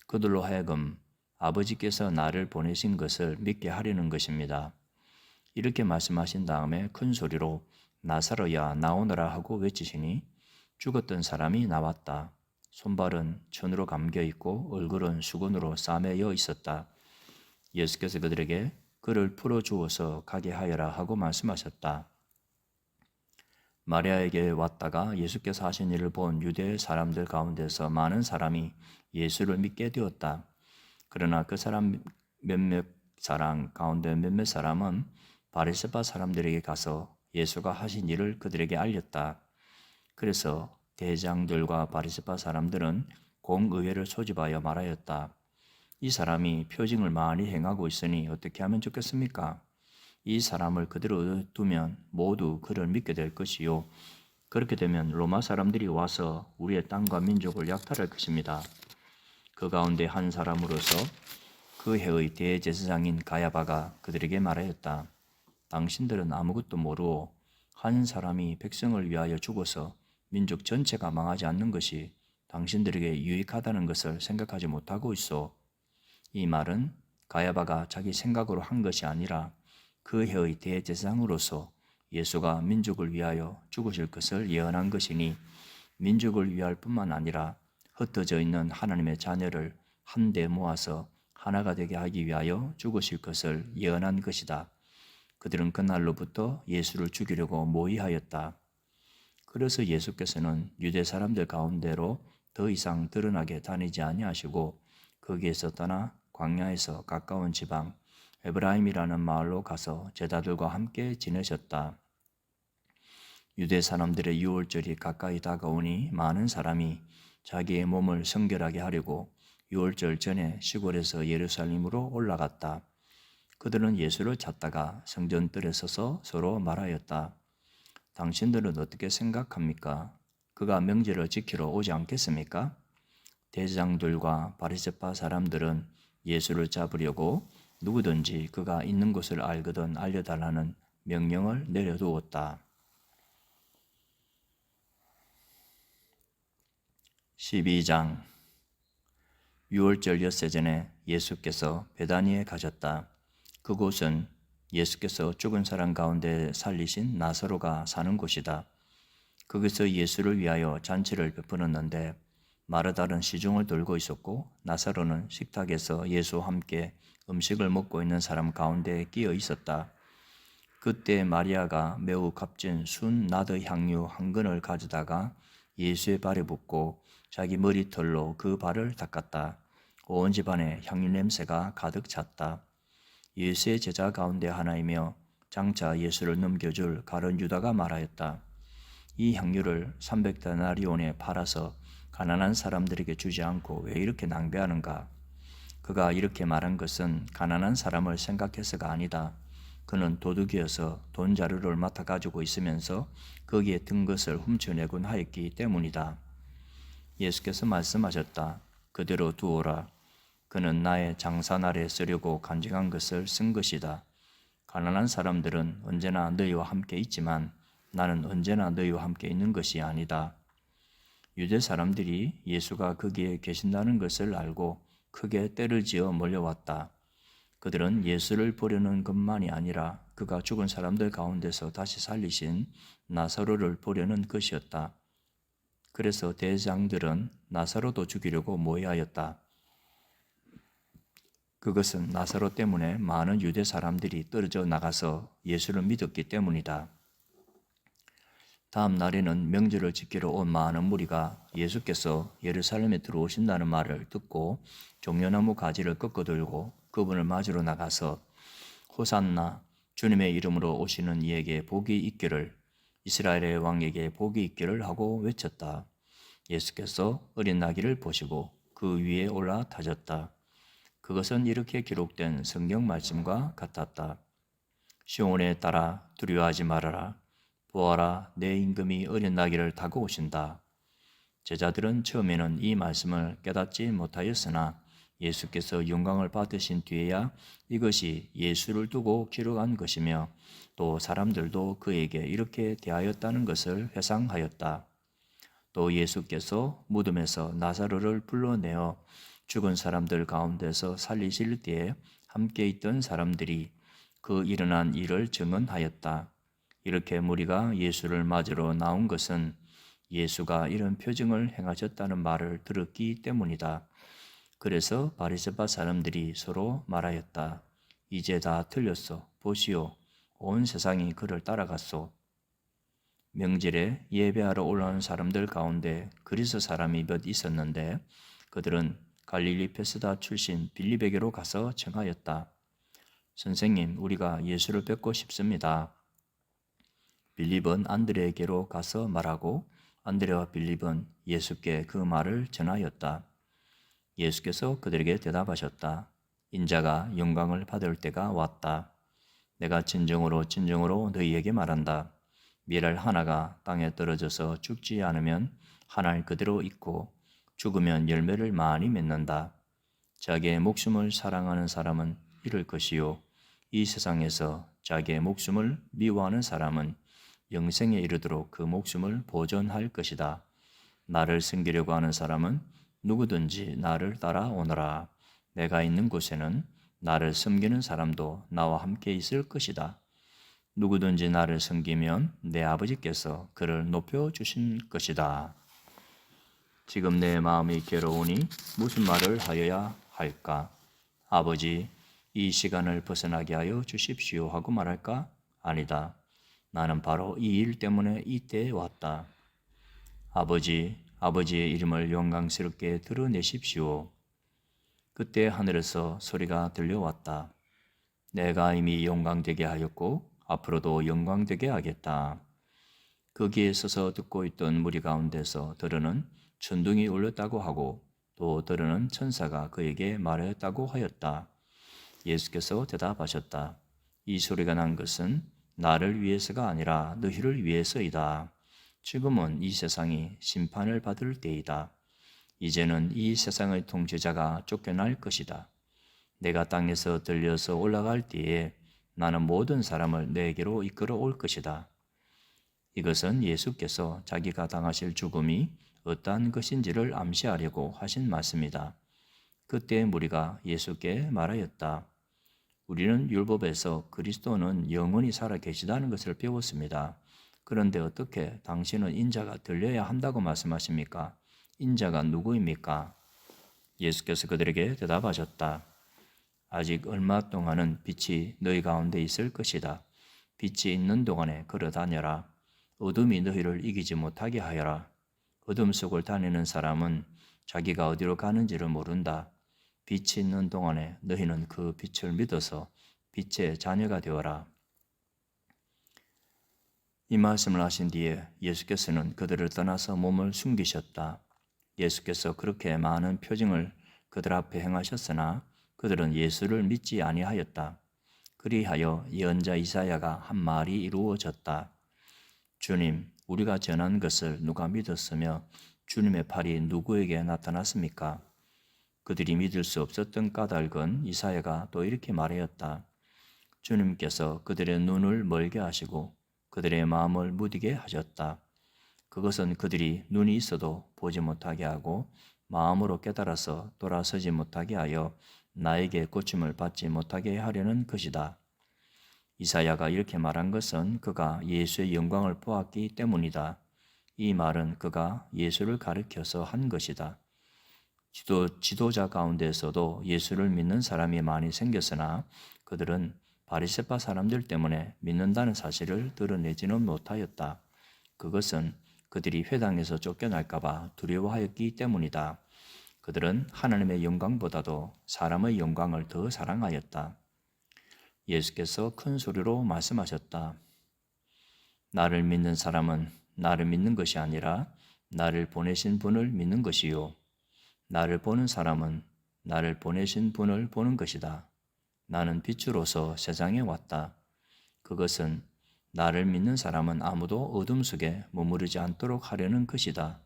그들로 하여금 아버지께서 나를 보내신 것을 믿게 하려는 것입니다. 이렇게 말씀하신 다음에 큰 소리로 나사로야 나오너라 하고 외치시니 죽었던 사람이 나왔다. 손발은 천으로 감겨 있고 얼굴은 수건으로 싸매여 있었다. 예수께서 그들에게 그를 풀어 주어서 가게 하여라 하고 말씀하셨다. 마리아에게 왔다가 예수께서 하신 일을 본 유대 사람들 가운데서 많은 사람이 예수를 믿게 되었다. 그러나 그 사람 몇몇 사람 가운데 몇몇 사람은 바리새파 사람들에게 가서 예수가 하신 일을 그들에게 알렸다. 그래서 대장들과 바리새파 사람들은 공의회를 소집하여 말하였다. 이 사람이 표징을 많이 행하고 있으니 어떻게 하면 좋겠습니까? 이 사람을 그대로 두면 모두 그를 믿게 될 것이요. 그렇게 되면 로마 사람들이 와서 우리의 땅과 민족을 약탈할 것입니다. 그 가운데 한 사람으로서 그 해의 대제사장인 가야바가 그들에게 말하였다. 당신들은 아무것도 모르고 한 사람이 백성을 위하여 죽어서 민족 전체가 망하지 않는 것이 당신들에게 유익하다는 것을 생각하지 못하고 있어. 이 말은 가야바가 자기 생각으로 한 것이 아니라 그 해의 대제사장으로서 예수가 민족을 위하여 죽으실 것을 예언한 것이니 민족을 위할 뿐만 아니라 흩어져 있는 하나님의 자녀를 한데 모아서 하나가 되게 하기 위하여 죽으실 것을 예언한 것이다. 그들은 그날로부터 예수를 죽이려고 모의하였다. 그래서 예수께서는 유대 사람들 가운데로 더 이상 드러나게 다니지 아니하시고 거기에서 떠나 광야에서 가까운 지방 에브라임이라는 마을로 가서 제자들과 함께 지내셨다. 유대 사람들의 유월절이 가까이 다가오니 많은 사람이 자기의 몸을 성결하게 하려고 유월절 전에 시골에서 예루살렘으로 올라갔다. 그들은 예수를 찾다가 성전뜰에 서서 서로 말하였다. 당신들은 어떻게 생각합니까? 그가 명절을 지키러 오지 않겠습니까? 대장들과 바리새파 사람들은 예수를 잡으려고 누구든지 그가 있는 곳을 알거든 알려달라는 명령을 내려두었다. 12장 유월절 엿새 전에 예수께서 베다니에 가셨다. 그곳은 예수께서 죽은 사람 가운데 살리신 나사로가 사는 곳이다. 거기서 예수를 위하여 잔치를 베풀었는데 마르다는 시중을 들고 있었고 나사로는 식탁에서 예수와 함께 음식을 먹고 있는 사람 가운데 끼어 있었다. 그때 마리아가 매우 값진 순 나드 향유 한 근을 가져다가 예수의 발에 붓고 자기 머리털로 그 발을 닦았다. 온 집안에 향유 냄새가 가득 찼다. 예수의 제자 가운데 하나이며 장차 예수를 넘겨줄 가룟 유다가 말하였다. 이 향유를 300데나리온에 팔아서 가난한 사람들에게 주지 않고 왜 이렇게 낭비하는가? 그가 이렇게 말한 것은 가난한 사람을 생각해서가 아니다. 그는 도둑이어서 돈 자루를 맡아 가지고 있으면서 거기에 든 것을 훔쳐내곤 하였기 때문이다. 예수께서 말씀하셨다. 그대로 두어라. 그는 나의 장사날에 쓰려고 간직한 것을 쓴 것이다. 가난한 사람들은 언제나 너희와 함께 있지만 나는 언제나 너희와 함께 있는 것이 아니다. 유대 사람들이 예수가 거기에 계신다는 것을 알고 크게 떼를 지어 몰려왔다. 그들은 예수를 보려는 것만이 아니라 그가 죽은 사람들 가운데서 다시 살리신 나사로를 보려는 것이었다. 그래서 대장들은 나사로도 죽이려고 모여하였다. 그것은 나사로 때문에 많은 유대 사람들이 떨어져 나가서 예수를 믿었기 때문이다. 다음 날에는 명절을 지키러 온 많은 무리가 예수께서 예루살렘에 들어오신다는 말을 듣고 종려나무 가지를 꺾어들고 그분을 맞으러 나가서 호산나 주님의 이름으로 오시는 이에게 복이 있기를 이스라엘의 왕에게 복이 있기를 하고 외쳤다. 예수께서 어린 나귀를 보시고 그 위에 올라타셨다. 그것은 이렇게 기록된 성경 말씀과 같았다. 시온에 따라 두려워하지 말아라. 보아라, 내 임금이 어린 나귀를 타고 오신다. 제자들은 처음에는 이 말씀을 깨닫지 못하였으나 예수께서 영광을 받으신 뒤에야 이것이 예수를 두고 기록한 것이며 또 사람들도 그에게 이렇게 대하였다는 것을 회상하였다. 또 예수께서 무덤에서 나사로를 불러내어 죽은 사람들 가운데서 살리실 때에 함께 있던 사람들이 그 일어난 일을 증언하였다. 이렇게 무리가 예수를 맞으러 나온 것은 예수가 이런 표징을 행하셨다는 말을 들었기 때문이다. 그래서 바리새파 사람들이 서로 말하였다. 이제 다 틀렸소. 보시오. 온 세상이 그를 따라갔소. 명절에 예배하러 올라온 사람들 가운데 그리스 사람이 몇 있었는데 그들은 갈릴리 베스다 출신 빌립에게로 가서 청하였다. 선생님, 우리가 예수를 뵙고 싶습니다. 빌립은 안드레에게로 가서 말하고 안드레와 빌립은 예수께 그 말을 전하였다. 예수께서 그들에게 대답하셨다. 인자가 영광을 받을 때가 왔다. 내가 진정으로 너희에게 말한다. 밀알 하나가 땅에 떨어져서 죽지 않으면 한 알 그대로 있고 죽으면 열매를 많이 맺는다. 자기의 목숨을 사랑하는 사람은 잃을 것이요 이 세상에서 자기의 목숨을 미워하는 사람은 영생에 이르도록 그 목숨을 보존할 것이다. 나를 섬기려고 하는 사람은 누구든지 나를 따라오너라. 내가 있는 곳에는 나를 섬기는 사람도 나와 함께 있을 것이다. 누구든지 나를 섬기면 내 아버지께서 그를 높여주실 것이다. 지금 내 마음이 괴로우니 무슨 말을 하여야 할까? 아버지, 이 시간을 벗어나게 하여 주십시오 하고 말할까? 아니다. 나는 바로 이 일 때문에 이때에 왔다. 아버지의 이름을 영광스럽게 드러내십시오. 그때 하늘에서 소리가 들려왔다. 내가 이미 영광되게 하였고 앞으로도 영광되게 하겠다. 거기에 서서 듣고 있던 무리 가운데서 더러는 천둥이 울렸다고 하고 또 더러는 천사가 그에게 말하였다고 하였다. 예수께서 대답하셨다. 이 소리가 난 것은 나를 위해서가 아니라 너희를 위해서이다. 지금은 이 세상이 심판을 받을 때이다. 이제는 이 세상의 통치자가 쫓겨날 것이다. 내가 땅에서 들려서 올라갈 때에 나는 모든 사람을 내게로 이끌어 올 것이다. 이것은 예수께서 자기가 당하실 죽음이 어떠한 것인지를 암시하려고 하신 말씀이다. 그때 무리가 예수께 말하였다. 우리는 율법에서 그리스도는 영원히 살아 계시다는 것을 배웠습니다. 그런데 어떻게 당신은 인자가 들려야 한다고 말씀하십니까? 인자가 누구입니까? 예수께서 그들에게 대답하셨다. 아직 얼마 동안은 빛이 너희 가운데 있을 것이다. 빛이 있는 동안에 걸어 다녀라. 어둠이 너희를 이기지 못하게 하여라. 어둠 속을 다니는 사람은 자기가 어디로 가는지를 모른다. 빛이 있는 동안에 너희는 그 빛을 믿어서 빛의 자녀가 되어라. 이 말씀을 하신 뒤에 예수께서는 그들을 떠나서 몸을 숨기셨다. 예수께서 그렇게 많은 표징을 그들 앞에 행하셨으나 그들은 예수를 믿지 아니하였다. 그리하여 예언자 이사야가 한 말이 이루어졌다. 주님, 우리가 전한 것을 누가 믿었으며 주님의 팔이 누구에게 나타났습니까? 그들이 믿을 수 없었던 까닭은 이사야가 또 이렇게 말하였다. 주님께서 그들의 눈을 멀게 하시고 그들의 마음을 무디게 하셨다. 그것은 그들이 눈이 있어도 보지 못하게 하고 마음으로 깨달아서 돌아서지 못하게 하여 나에게 고침을 받지 못하게 하려는 것이다. 이사야가 이렇게 말한 것은 그가 예수의 영광을 보았기 때문이다. 이 말은 그가 예수를 가리켜서 한 것이다. 지도자 가운데서도 예수를 믿는 사람이 많이 생겼으나 그들은 바리새파 사람들 때문에 믿는다는 사실을 드러내지는 못하였다. 그것은 그들이 회당에서 쫓겨날까봐 두려워하였기 때문이다. 그들은 하나님의 영광보다도 사람의 영광을 더 사랑하였다. 예수께서 큰 소리로 말씀하셨다. 나를 믿는 사람은 나를 믿는 것이 아니라 나를 보내신 분을 믿는 것이요. 나를 보는 사람은 나를 보내신 분을 보는 것이다. 나는 빛으로서 세상에 왔다. 그것은 나를 믿는 사람은 아무도 어둠 속에 머무르지 않도록 하려는 것이다.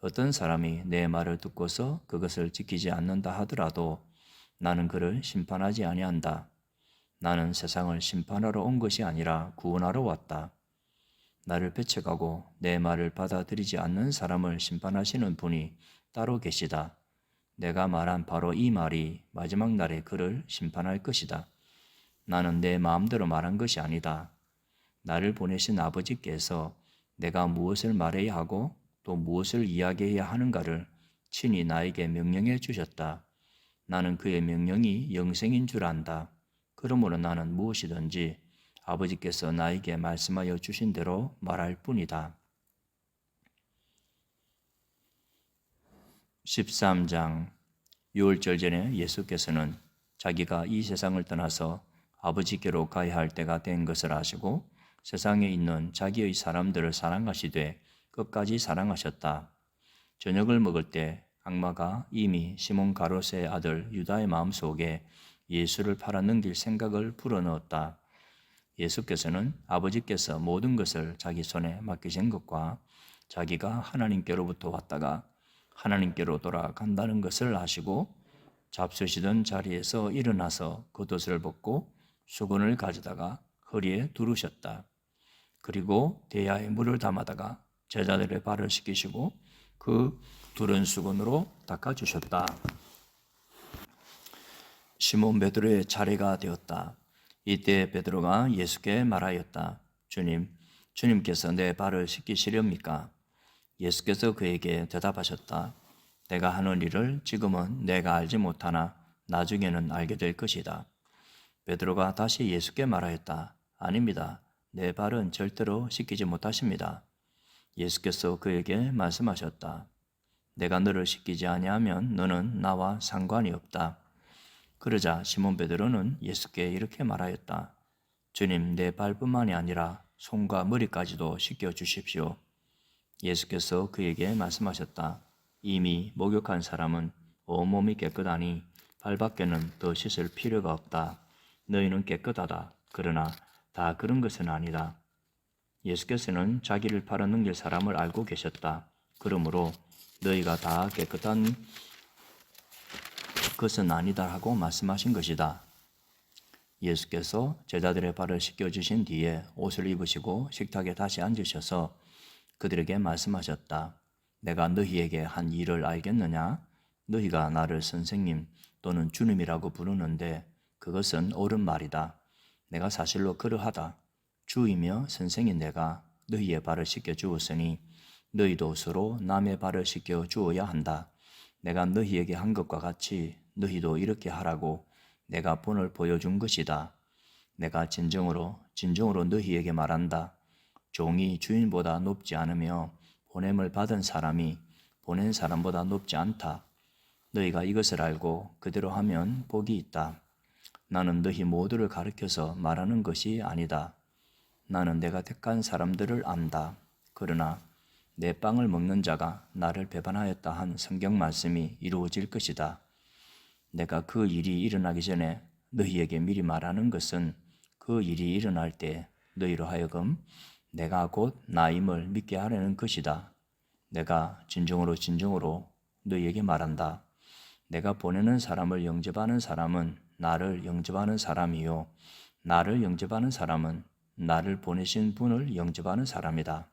어떤 사람이 내 말을 듣고서 그것을 지키지 않는다 하더라도 나는 그를 심판하지 아니한다. 나는 세상을 심판하러 온 것이 아니라 구원하러 왔다. 나를 배척하고 내 말을 받아들이지 않는 사람을 심판하시는 분이 따로 계시다. 내가 말한 바로 이 말이 마지막 날에 그를 심판할 것이다. 나는 내 마음대로 말한 것이 아니다. 나를 보내신 아버지께서 내가 무엇을 말해야 하고 또 무엇을 이야기해야 하는가를 친히 나에게 명령해 주셨다. 나는 그의 명령이 영생인 줄 안다. 그러므로 나는 무엇이든지 아버지께서 나에게 말씀하여 주신 대로 말할 뿐이다. 13장 유월절 전에 예수께서는 자기가 이 세상을 떠나서 아버지께로 가야 할 때가 된 것을 아시고 세상에 있는 자기의 사람들을 사랑하시되 끝까지 사랑하셨다. 저녁을 먹을 때 악마가 이미 시몬 가롯의 아들 유다의 마음속에 예수를 팔아넘길 생각을 불어넣었다. 예수께서는 아버지께서 모든 것을 자기 손에 맡기신 것과 자기가 하나님께로부터 왔다가 하나님께로 돌아간다는 것을 아시고 잡수시던 자리에서 일어나서 겉옷을 벗고 수건을 가져다가 허리에 두르셨다. 그리고 대야에 물을 담아다가 제자들의 발을 씻기시고 그 두른 수건으로 닦아주셨다. 시몬 베드로의 차례가 되었다. 이때 베드로가 예수께 말하였다. 주님께서 내 발을 씻기시렵니까? 예수께서 그에게 대답하셨다. 내가 하는 일을 지금은 내가 알지 못하나 나중에는 알게 될 것이다. 베드로가 다시 예수께 말하였다. 아닙니다. 내 발은 절대로 씻기지 못하십니다. 예수께서 그에게 말씀하셨다. 내가 너를 씻기지 아니하면 너는 나와 상관이 없다. 그러자 시몬 베드로는 예수께 이렇게 말하였다. 주님, 내 발뿐만이 아니라 손과 머리까지도 씻겨 주십시오. 예수께서 그에게 말씀하셨다. 이미 목욕한 사람은 온몸이 깨끗하니 발밖에는 더 씻을 필요가 없다. 너희는 깨끗하다. 그러나 다 그런 것은 아니다. 예수께서는 자기를 팔아넘길 사람을 알고 계셨다. 그러므로 너희가 다 깨끗한 것은 아니다 하고 말씀하신 것이다. 예수께서 제자들의 발을 씻겨주신 뒤에 옷을 입으시고 식탁에 다시 앉으셔서 그들에게 말씀하셨다. 내가 너희에게 한 일을 알겠느냐? 너희가 나를 선생님 또는 주님이라고 부르는데 그것은 옳은 말이다. 내가 사실로 그러하다. 주이며 선생인 내가 너희의 발을 씻겨 주었으니 너희도 서로 남의 발을 씻겨 주어야 한다. 내가 너희에게 한 것과 같이 너희도 이렇게 하라고 내가 본을 보여준 것이다. 내가 진정으로 너희에게 말한다. 종이 주인보다 높지 않으며 보냄을 받은 사람이 보낸 사람보다 높지 않다. 너희가 이것을 알고 그대로 하면 복이 있다. 나는 너희 모두를 가르쳐서 말하는 것이 아니다. 나는 내가 택한 사람들을 안다. 그러나 내 빵을 먹는 자가 나를 배반하였다 한 성경 말씀이 이루어질 것이다. 내가 그 일이 일어나기 전에 너희에게 미리 말하는 것은 그 일이 일어날 때 너희로 하여금 내가 곧 나임을 믿게 하려는 것이다. 내가 진정으로 너희에게 말한다. 내가 보내는 사람을 영접하는 사람은 나를 영접하는 사람이요. 나를 영접하는 사람은 나를 보내신 분을 영접하는 사람이다.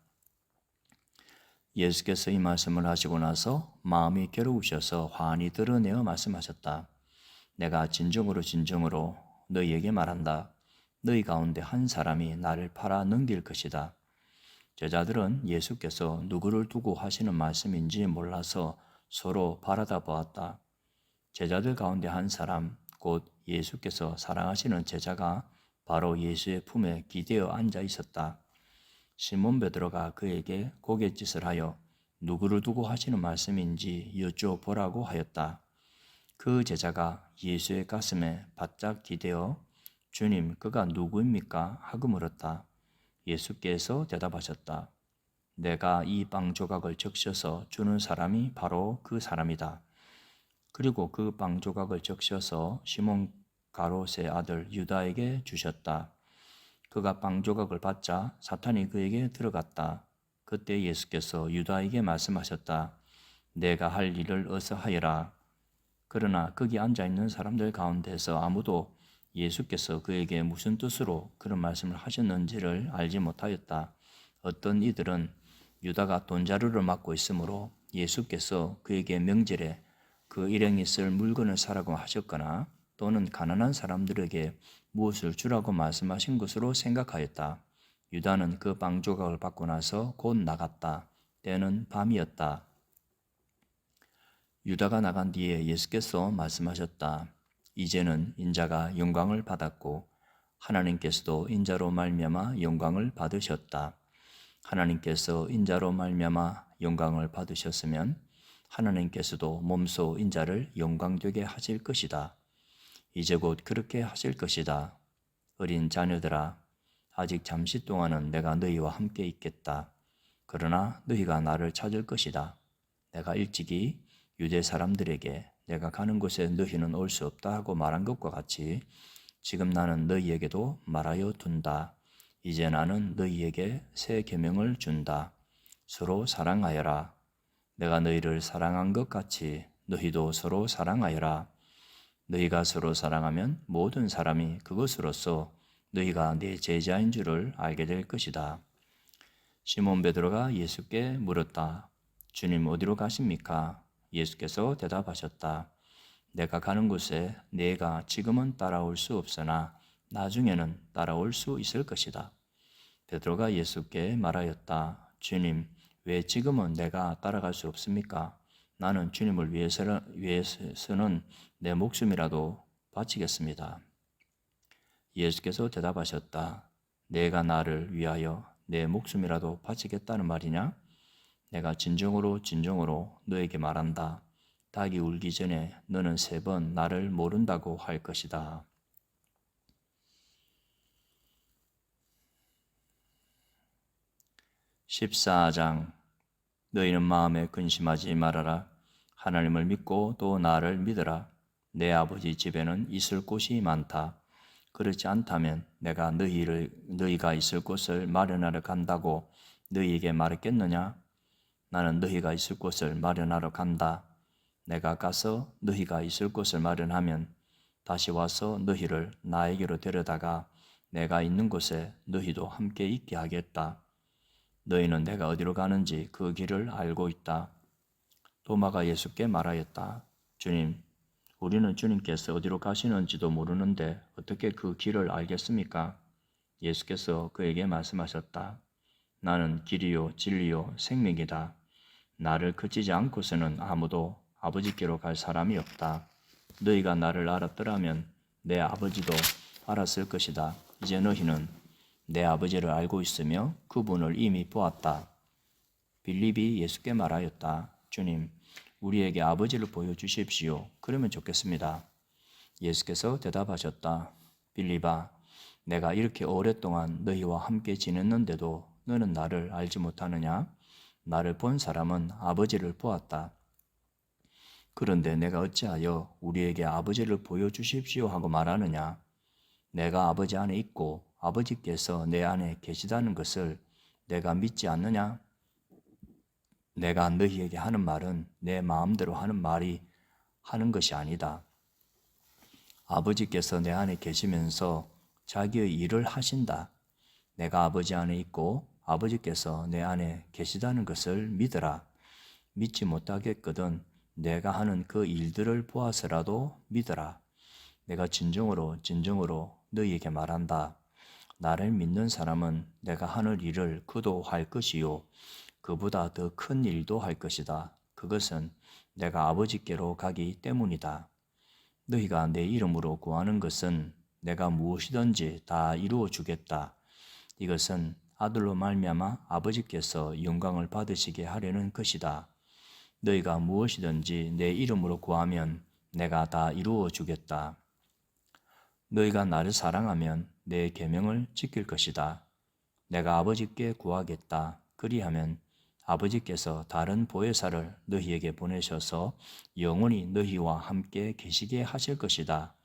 예수께서 이 말씀을 하시고 나서 마음이 괴로우셔서 환히 드러내어 말씀하셨다. 내가 진정으로 너희에게 말한다. 너희 가운데 한 사람이 나를 팔아 넘길 것이다. 제자들은 예수께서 누구를 두고 하시는 말씀인지 몰라서 서로 바라다 보았다. 제자들 가운데 한 사람, 곧 예수께서 사랑하시는 제자가 바로 예수의 품에 기대어 앉아 있었다. 시몬 베드로가 그에게 고갯짓을 하여 누구를 두고 하시는 말씀인지 여쭤보라고 하였다. 그 제자가 예수의 가슴에 바짝 기대어 주님, 그가 누구입니까? 하고 물었다. 예수께서 대답하셨다. 내가 이 빵 조각을 적셔서 주는 사람이 바로 그 사람이다. 그리고 그 빵 조각을 적셔서 시몬 가롯의 아들 유다에게 주셨다. 그가 빵 조각을 받자 사탄이 그에게 들어갔다. 그때 예수께서 유다에게 말씀하셨다. 내가 할 일을 어서 하여라. 그러나 거기 앉아있는 사람들 가운데서 아무도 예수께서 그에게 무슨 뜻으로 그런 말씀을 하셨는지를 알지 못하였다. 어떤 이들은 유다가 돈자루를 맡고 있으므로 예수께서 그에게 명절에 그 일행이 쓸 물건을 사라고 하셨거나 또는 가난한 사람들에게 무엇을 주라고 말씀하신 것으로 생각하였다. 유다는 그 빵 조각을 받고 나서 곧 나갔다. 때는 밤이었다. 유다가 나간 뒤에 예수께서 말씀하셨다. 이제는 인자가 영광을 받았고 하나님께서도 인자로 말미암아 영광을 받으셨다. 하나님께서 인자로 말미암아 영광을 받으셨으면 하나님께서도 몸소 인자를 영광되게 하실 것이다. 이제 곧 그렇게 하실 것이다. 어린 자녀들아, 아직 잠시 동안은 내가 너희와 함께 있겠다. 그러나 너희가 나를 찾을 것이다. 내가 일찍이 유대 사람들에게 내가 가는 곳에 너희는 올 수 없다 하고 말한 것과 같이 지금 나는 너희에게도 말하여 둔다. 이제 나는 너희에게 새 계명을 준다. 서로 사랑하여라. 내가 너희를 사랑한 것 같이 너희도 서로 사랑하여라. 너희가 서로 사랑하면 모든 사람이 그것으로써 너희가 내 제자인 줄을 알게 될 것이다. 시몬 베드로가 예수께 물었다. 주님, 어디로 가십니까? 예수께서 대답하셨다. 내가 가는 곳에 네가 지금은 따라올 수 없으나 나중에는 따라올 수 있을 것이다. 베드로가 예수께 말하였다. 주님, 왜 지금은 내가 따라갈 수 없습니까? 나는 주님을 위해서는 내 목숨이라도 바치겠습니다. 예수께서 대답하셨다. 내가 나를 위하여 내 목숨이라도 바치겠다는 말이냐? 내가 진정으로 너에게 말한다. 닭이 울기 전에 너는 3번 나를 모른다고 할 것이다. 14장. 너희는 마음에 근심하지 말아라. 하나님을 믿고 또 나를 믿으라. 내 아버지 집에는 있을 곳이 많다. 그렇지 않다면 내가 너희가 있을 곳을 마련하러 간다고 너희에게 말했겠느냐? 나는 너희가 있을 곳을 마련하러 간다. 내가 가서 너희가 있을 곳을 마련하면 다시 와서 너희를 나에게로 데려다가 내가 있는 곳에 너희도 함께 있게 하겠다. 너희는 내가 어디로 가는지 그 길을 알고 있다. 도마가 예수께 말하였다. 주님, 우리는 주님께서 어디로 가시는지도 모르는데 어떻게 그 길을 알겠습니까? 예수께서 그에게 말씀하셨다. 나는 길이요 진리요 생명이다. 나를 그치지 않고서는 아무도 아버지께로 갈 사람이 없다. 너희가 나를 알았더라면 내 아버지도 알았을 것이다. 이제 너희는 내 아버지를 알고 있으며 그분을 이미 보았다. 빌립이 예수께 말하였다. 주님, 우리에게 아버지를 보여주십시오. 그러면 좋겠습니다. 예수께서 대답하셨다. 빌립아, 내가 이렇게 오랫동안 너희와 함께 지냈는데도 너는 나를 알지 못하느냐? 나를 본 사람은 아버지를 보았다. 그런데 내가 어찌하여 우리에게 아버지를 보여주십시오 하고 말하느냐? 내가 아버지 안에 있고 아버지께서 내 안에 계시다는 것을 내가 믿지 않느냐? 내가 너희에게 하는 말은 내 마음대로 하는 것이 아니다. 아버지께서 내 안에 계시면서 자기의 일을 하신다. 내가 아버지 안에 있고 아버지께서 내 안에 계시다는 것을 믿으라. 믿지 못하겠거든 내가 하는 그 일들을 보아서라도 믿으라. 내가 진정으로 너희에게 말한다. 나를 믿는 사람은 내가 하는 일을 그도 할 것이요 그보다 더 큰 일도 할 것이다. 그것은 내가 아버지께로 가기 때문이다. 너희가 내 이름으로 구하는 것은 내가 무엇이든지 다 이루어 주겠다. 이것은 아들로 말미암아 아버지께서 영광을 받으시게 하려는 것이다. 너희가 무엇이든지 내 이름으로 구하면 내가 다 이루어 주겠다. 너희가 나를 사랑하면 내 계명을 지킬 것이다. 내가 아버지께 구하겠다. 그리하면 아버지께서 다른 보혜사를 너희에게 보내셔서 영원히 너희와 함께 계시게 하실 것이다.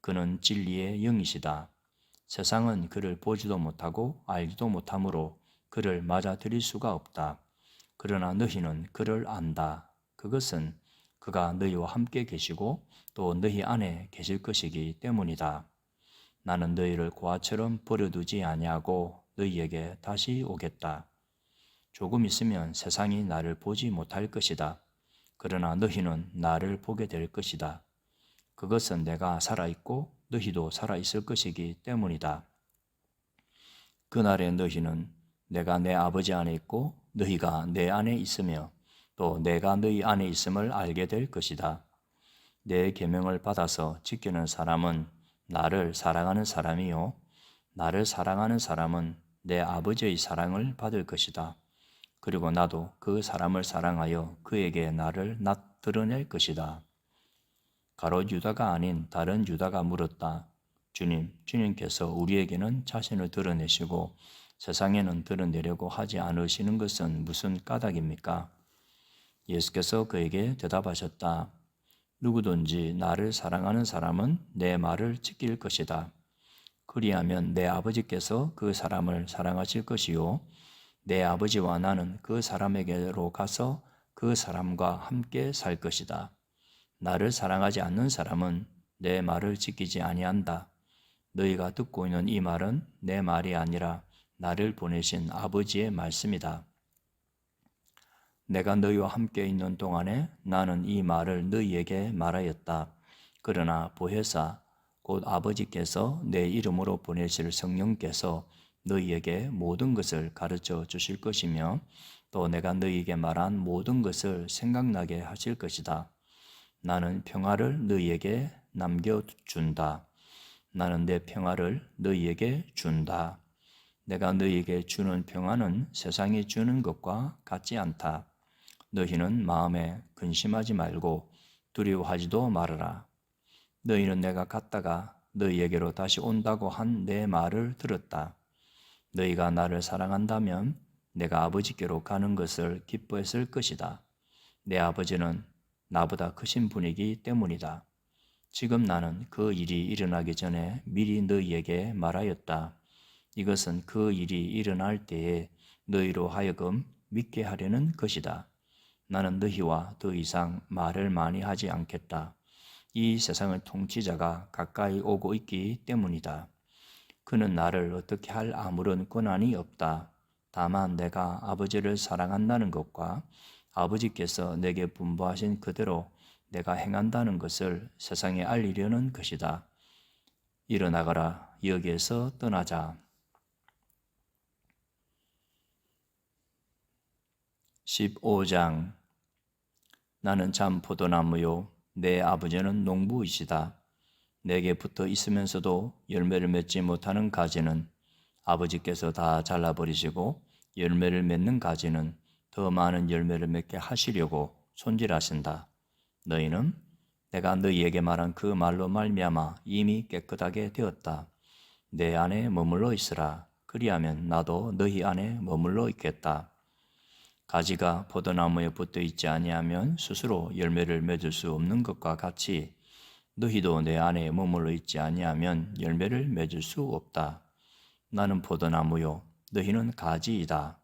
그는 진리의 영이시다. 세상은 그를 보지도 못하고 알지도 못하므로 그를 맞아들일 수가 없다. 그러나 너희는 그를 안다. 그것은 그가 너희와 함께 계시고 또 너희 안에 계실 것이기 때문이다. 나는 너희를 고아처럼 버려두지 아니하고 너희에게 다시 오겠다. 조금 있으면 세상이 나를 보지 못할 것이다. 그러나 너희는 나를 보게 될 것이다. 그것은 내가 살아있고 너희도 살아있을 것이기 때문이다. 그날에 너희는 내가 내 아버지 안에 있고 너희가 내 안에 있으며 또 내가 너희 안에 있음을 알게 될 것이다. 내 계명을 받아서 지키는 사람은 나를 사랑하는 사람이요 나를 사랑하는 사람은 내 아버지의 사랑을 받을 것이다. 그리고 나도 그 사람을 사랑하여 그에게 나를 드러낼 것이다. 가롯 유다가 아닌 다른 유다가 물었다. 주님께서 우리에게는 자신을 드러내시고 세상에는 드러내려고 하지 않으시는 것은 무슨 까닭입니까? 예수께서 그에게 대답하셨다. 누구든지 나를 사랑하는 사람은 내 말을 지킬 것이다. 그리하면 내 아버지께서 그 사람을 사랑하실 것이요 내 아버지와 나는 그 사람에게로 가서 그 사람과 함께 살 것이다. 나를 사랑하지 않는 사람은 내 말을 지키지 아니한다. 너희가 듣고 있는 이 말은 내 말이 아니라 나를 보내신 아버지의 말씀이다. 내가 너희와 함께 있는 동안에 나는 이 말을 너희에게 말하였다. 그러나 보혜사 곧 아버지께서 내 이름으로 보내실 성령께서 너희에게 모든 것을 가르쳐 주실 것이며 또 내가 너희에게 말한 모든 것을 생각나게 하실 것이다. 나는 평화를 너희에게 남겨준다. 나는 내 평화를 너희에게 준다. 내가 너희에게 주는 평화는 세상이 주는 것과 같지 않다. 너희는 마음에 근심하지 말고 두려워하지도 말아라. 너희는 내가 갔다가 너희에게로 다시 온다고 한 내 말을 들었다. 너희가 나를 사랑한다면 내가 아버지께로 가는 것을 기뻐했을 것이다. 내 아버지는 나보다 크신 분이기 때문이다. 지금 나는 그 일이 일어나기 전에 미리 너희에게 말하였다. 이것은 그 일이 일어날 때에 너희로 하여금 믿게 하려는 것이다. 나는 너희와 더 이상 말을 많이 하지 않겠다. 이 세상의 통치자가 가까이 오고 있기 때문이다. 그는 나를 어떻게 할 아무런 권한이 없다. 다만 내가 아버지를 사랑한다는 것과 아버지께서 내게 분부하신 그대로 내가 행한다는 것을 세상에 알리려는 것이다. 일어나거라. 여기에서 떠나자. 15장. 나는 참 포도나무요 내 아버지는 농부이시다. 내게 붙어 있으면서도 열매를 맺지 못하는 가지는 아버지께서 다 잘라버리시고 열매를 맺는 가지는 더 많은 열매를 맺게 하시려고 손질하신다. 너희는 내가 너희에게 말한 그 말로 말미암아 이미 깨끗하게 되었다. 내 안에 머물러 있으라. 그리하면 나도 너희 안에 머물러 있겠다. 가지가 포도나무에 붙어 있지 아니하면 스스로 열매를 맺을 수 없는 것과 같이 너희도 내 안에 머물러 있지 아니하면 열매를 맺을 수 없다. 나는 포도나무요 너희는 가지이다.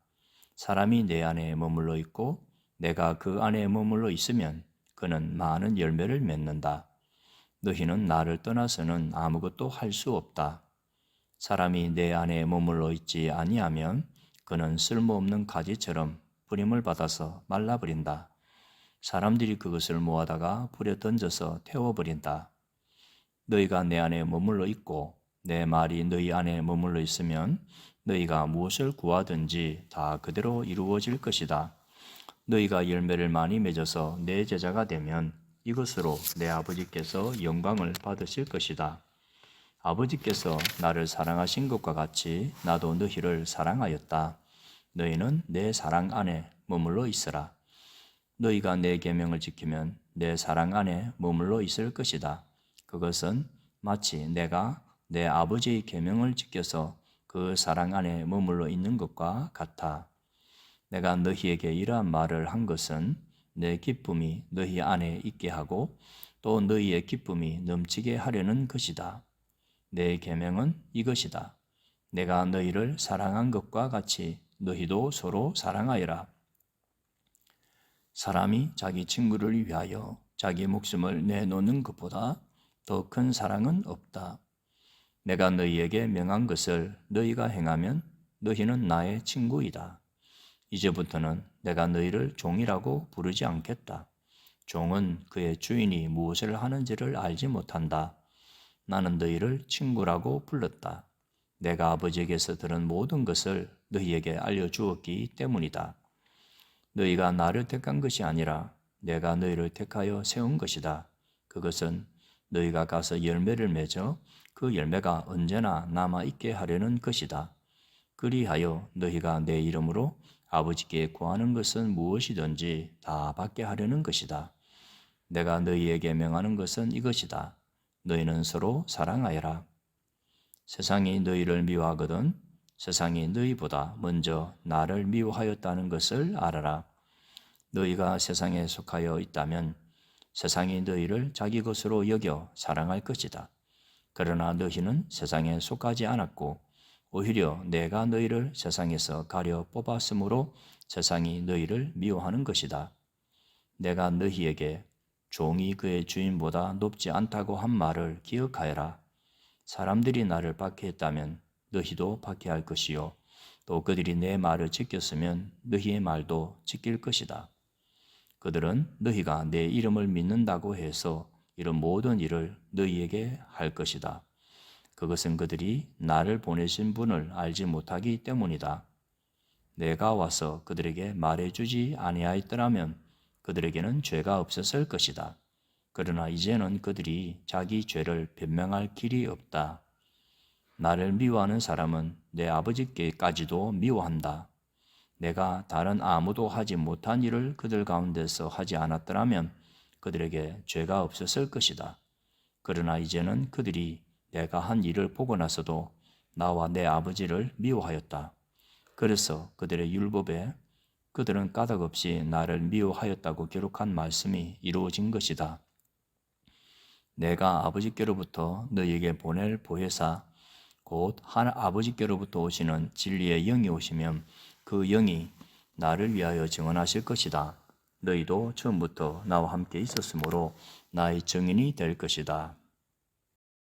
사람이 내 안에 머물러 있고 내가 그 안에 머물러 있으면 그는 많은 열매를 맺는다. 너희는 나를 떠나서는 아무것도 할 수 없다. 사람이 내 안에 머물러 있지 아니하면 그는 쓸모없는 가지처럼 부림을 받아서 말라버린다. 사람들이 그것을 모아다가 불에 던져서 태워버린다. 너희가 내 안에 머물러 있고 내 말이 너희 안에 머물러 있으면 너희가 무엇을 구하든지 다 그대로 이루어질 것이다. 너희가 열매를 많이 맺어서 내 제자가 되면 이것으로 내 아버지께서 영광을 받으실 것이다. 아버지께서 나를 사랑하신 것과 같이 나도 너희를 사랑하였다. 너희는 내 사랑 안에 머물러 있으라. 너희가 내 계명을 지키면 내 사랑 안에 머물러 있을 것이다. 그것은 마치 내가 내 아버지의 계명을 지켜서 그 사랑 안에 머물러 있는 것과 같아. 내가 너희에게 이러한 말을 한 것은 내 기쁨이 너희 안에 있게 하고 또 너희의 기쁨이 넘치게 하려는 것이다. 내 계명은 이것이다. 내가 너희를 사랑한 것과 같이 너희도 서로 사랑하여라. 사람이 자기 친구를 위하여 자기 목숨을 내놓는 것보다 더 큰 사랑은 없다. 내가 너희에게 명한 것을 너희가 행하면 너희는 나의 친구이다. 이제부터는 내가 너희를 종이라고 부르지 않겠다. 종은 그의 주인이 무엇을 하는지를 알지 못한다. 나는 너희를 친구라고 불렀다. 내가 아버지에게서 들은 모든 것을 너희에게 알려주었기 때문이다. 너희가 나를 택한 것이 아니라 내가 너희를 택하여 세운 것이다. 그것은 너희가 가서 열매를 맺어 그 열매가 언제나 남아있게 하려는 것이다. 그리하여 너희가 내 이름으로 아버지께 구하는 것은 무엇이든지 다 받게 하려는 것이다. 내가 너희에게 명하는 것은 이것이다. 너희는 서로 사랑하여라. 세상이 너희를 미워하거든 세상이 너희보다 먼저 나를 미워하였다는 것을 알아라. 너희가 세상에 속하여 있다면 세상이 너희를 자기 것으로 여겨 사랑할 것이다. 그러나 너희는 세상에 속하지 않았고 오히려 내가 너희를 세상에서 가려 뽑았으므로 세상이 너희를 미워하는 것이다. 내가 너희에게 종이 그의 주인보다 높지 않다고 한 말을 기억하여라. 사람들이 나를 박해했다면 너희도 박해할 것이요. 또 그들이 내 말을 지켰으면 너희의 말도 지킬 것이다. 그들은 너희가 내 이름을 믿는다고 해서 이런 모든 일을 너희에게 할 것이다. 그것은 그들이 나를 보내신 분을 알지 못하기 때문이다. 내가 와서 그들에게 말해주지 아니하였더라면 그들에게는 죄가 없었을 것이다. 그러나 이제는 그들이 자기 죄를 변명할 길이 없다. 나를 미워하는 사람은 내 아버지께까지도 미워한다. 내가 다른 아무도 하지 못한 일을 그들 가운데서 하지 않았더라면 그들에게 죄가 없었을 것이다. 그러나 이제는 그들이 내가 한 일을 보고 나서도 나와 내 아버지를 미워하였다. 그래서 그들의 율법에 그들은 까닭없이 나를 미워하였다고 기록한 말씀이 이루어진 것이다. 내가 아버지께로부터 너희에게 보낼 보혜사 곧 아버지께로부터 오시는 진리의 영이 오시면 그 영이 나를 위하여 증언하실 것이다. 너희도 처음부터 나와 함께 있었으므로 나의 증인이 될 것이다.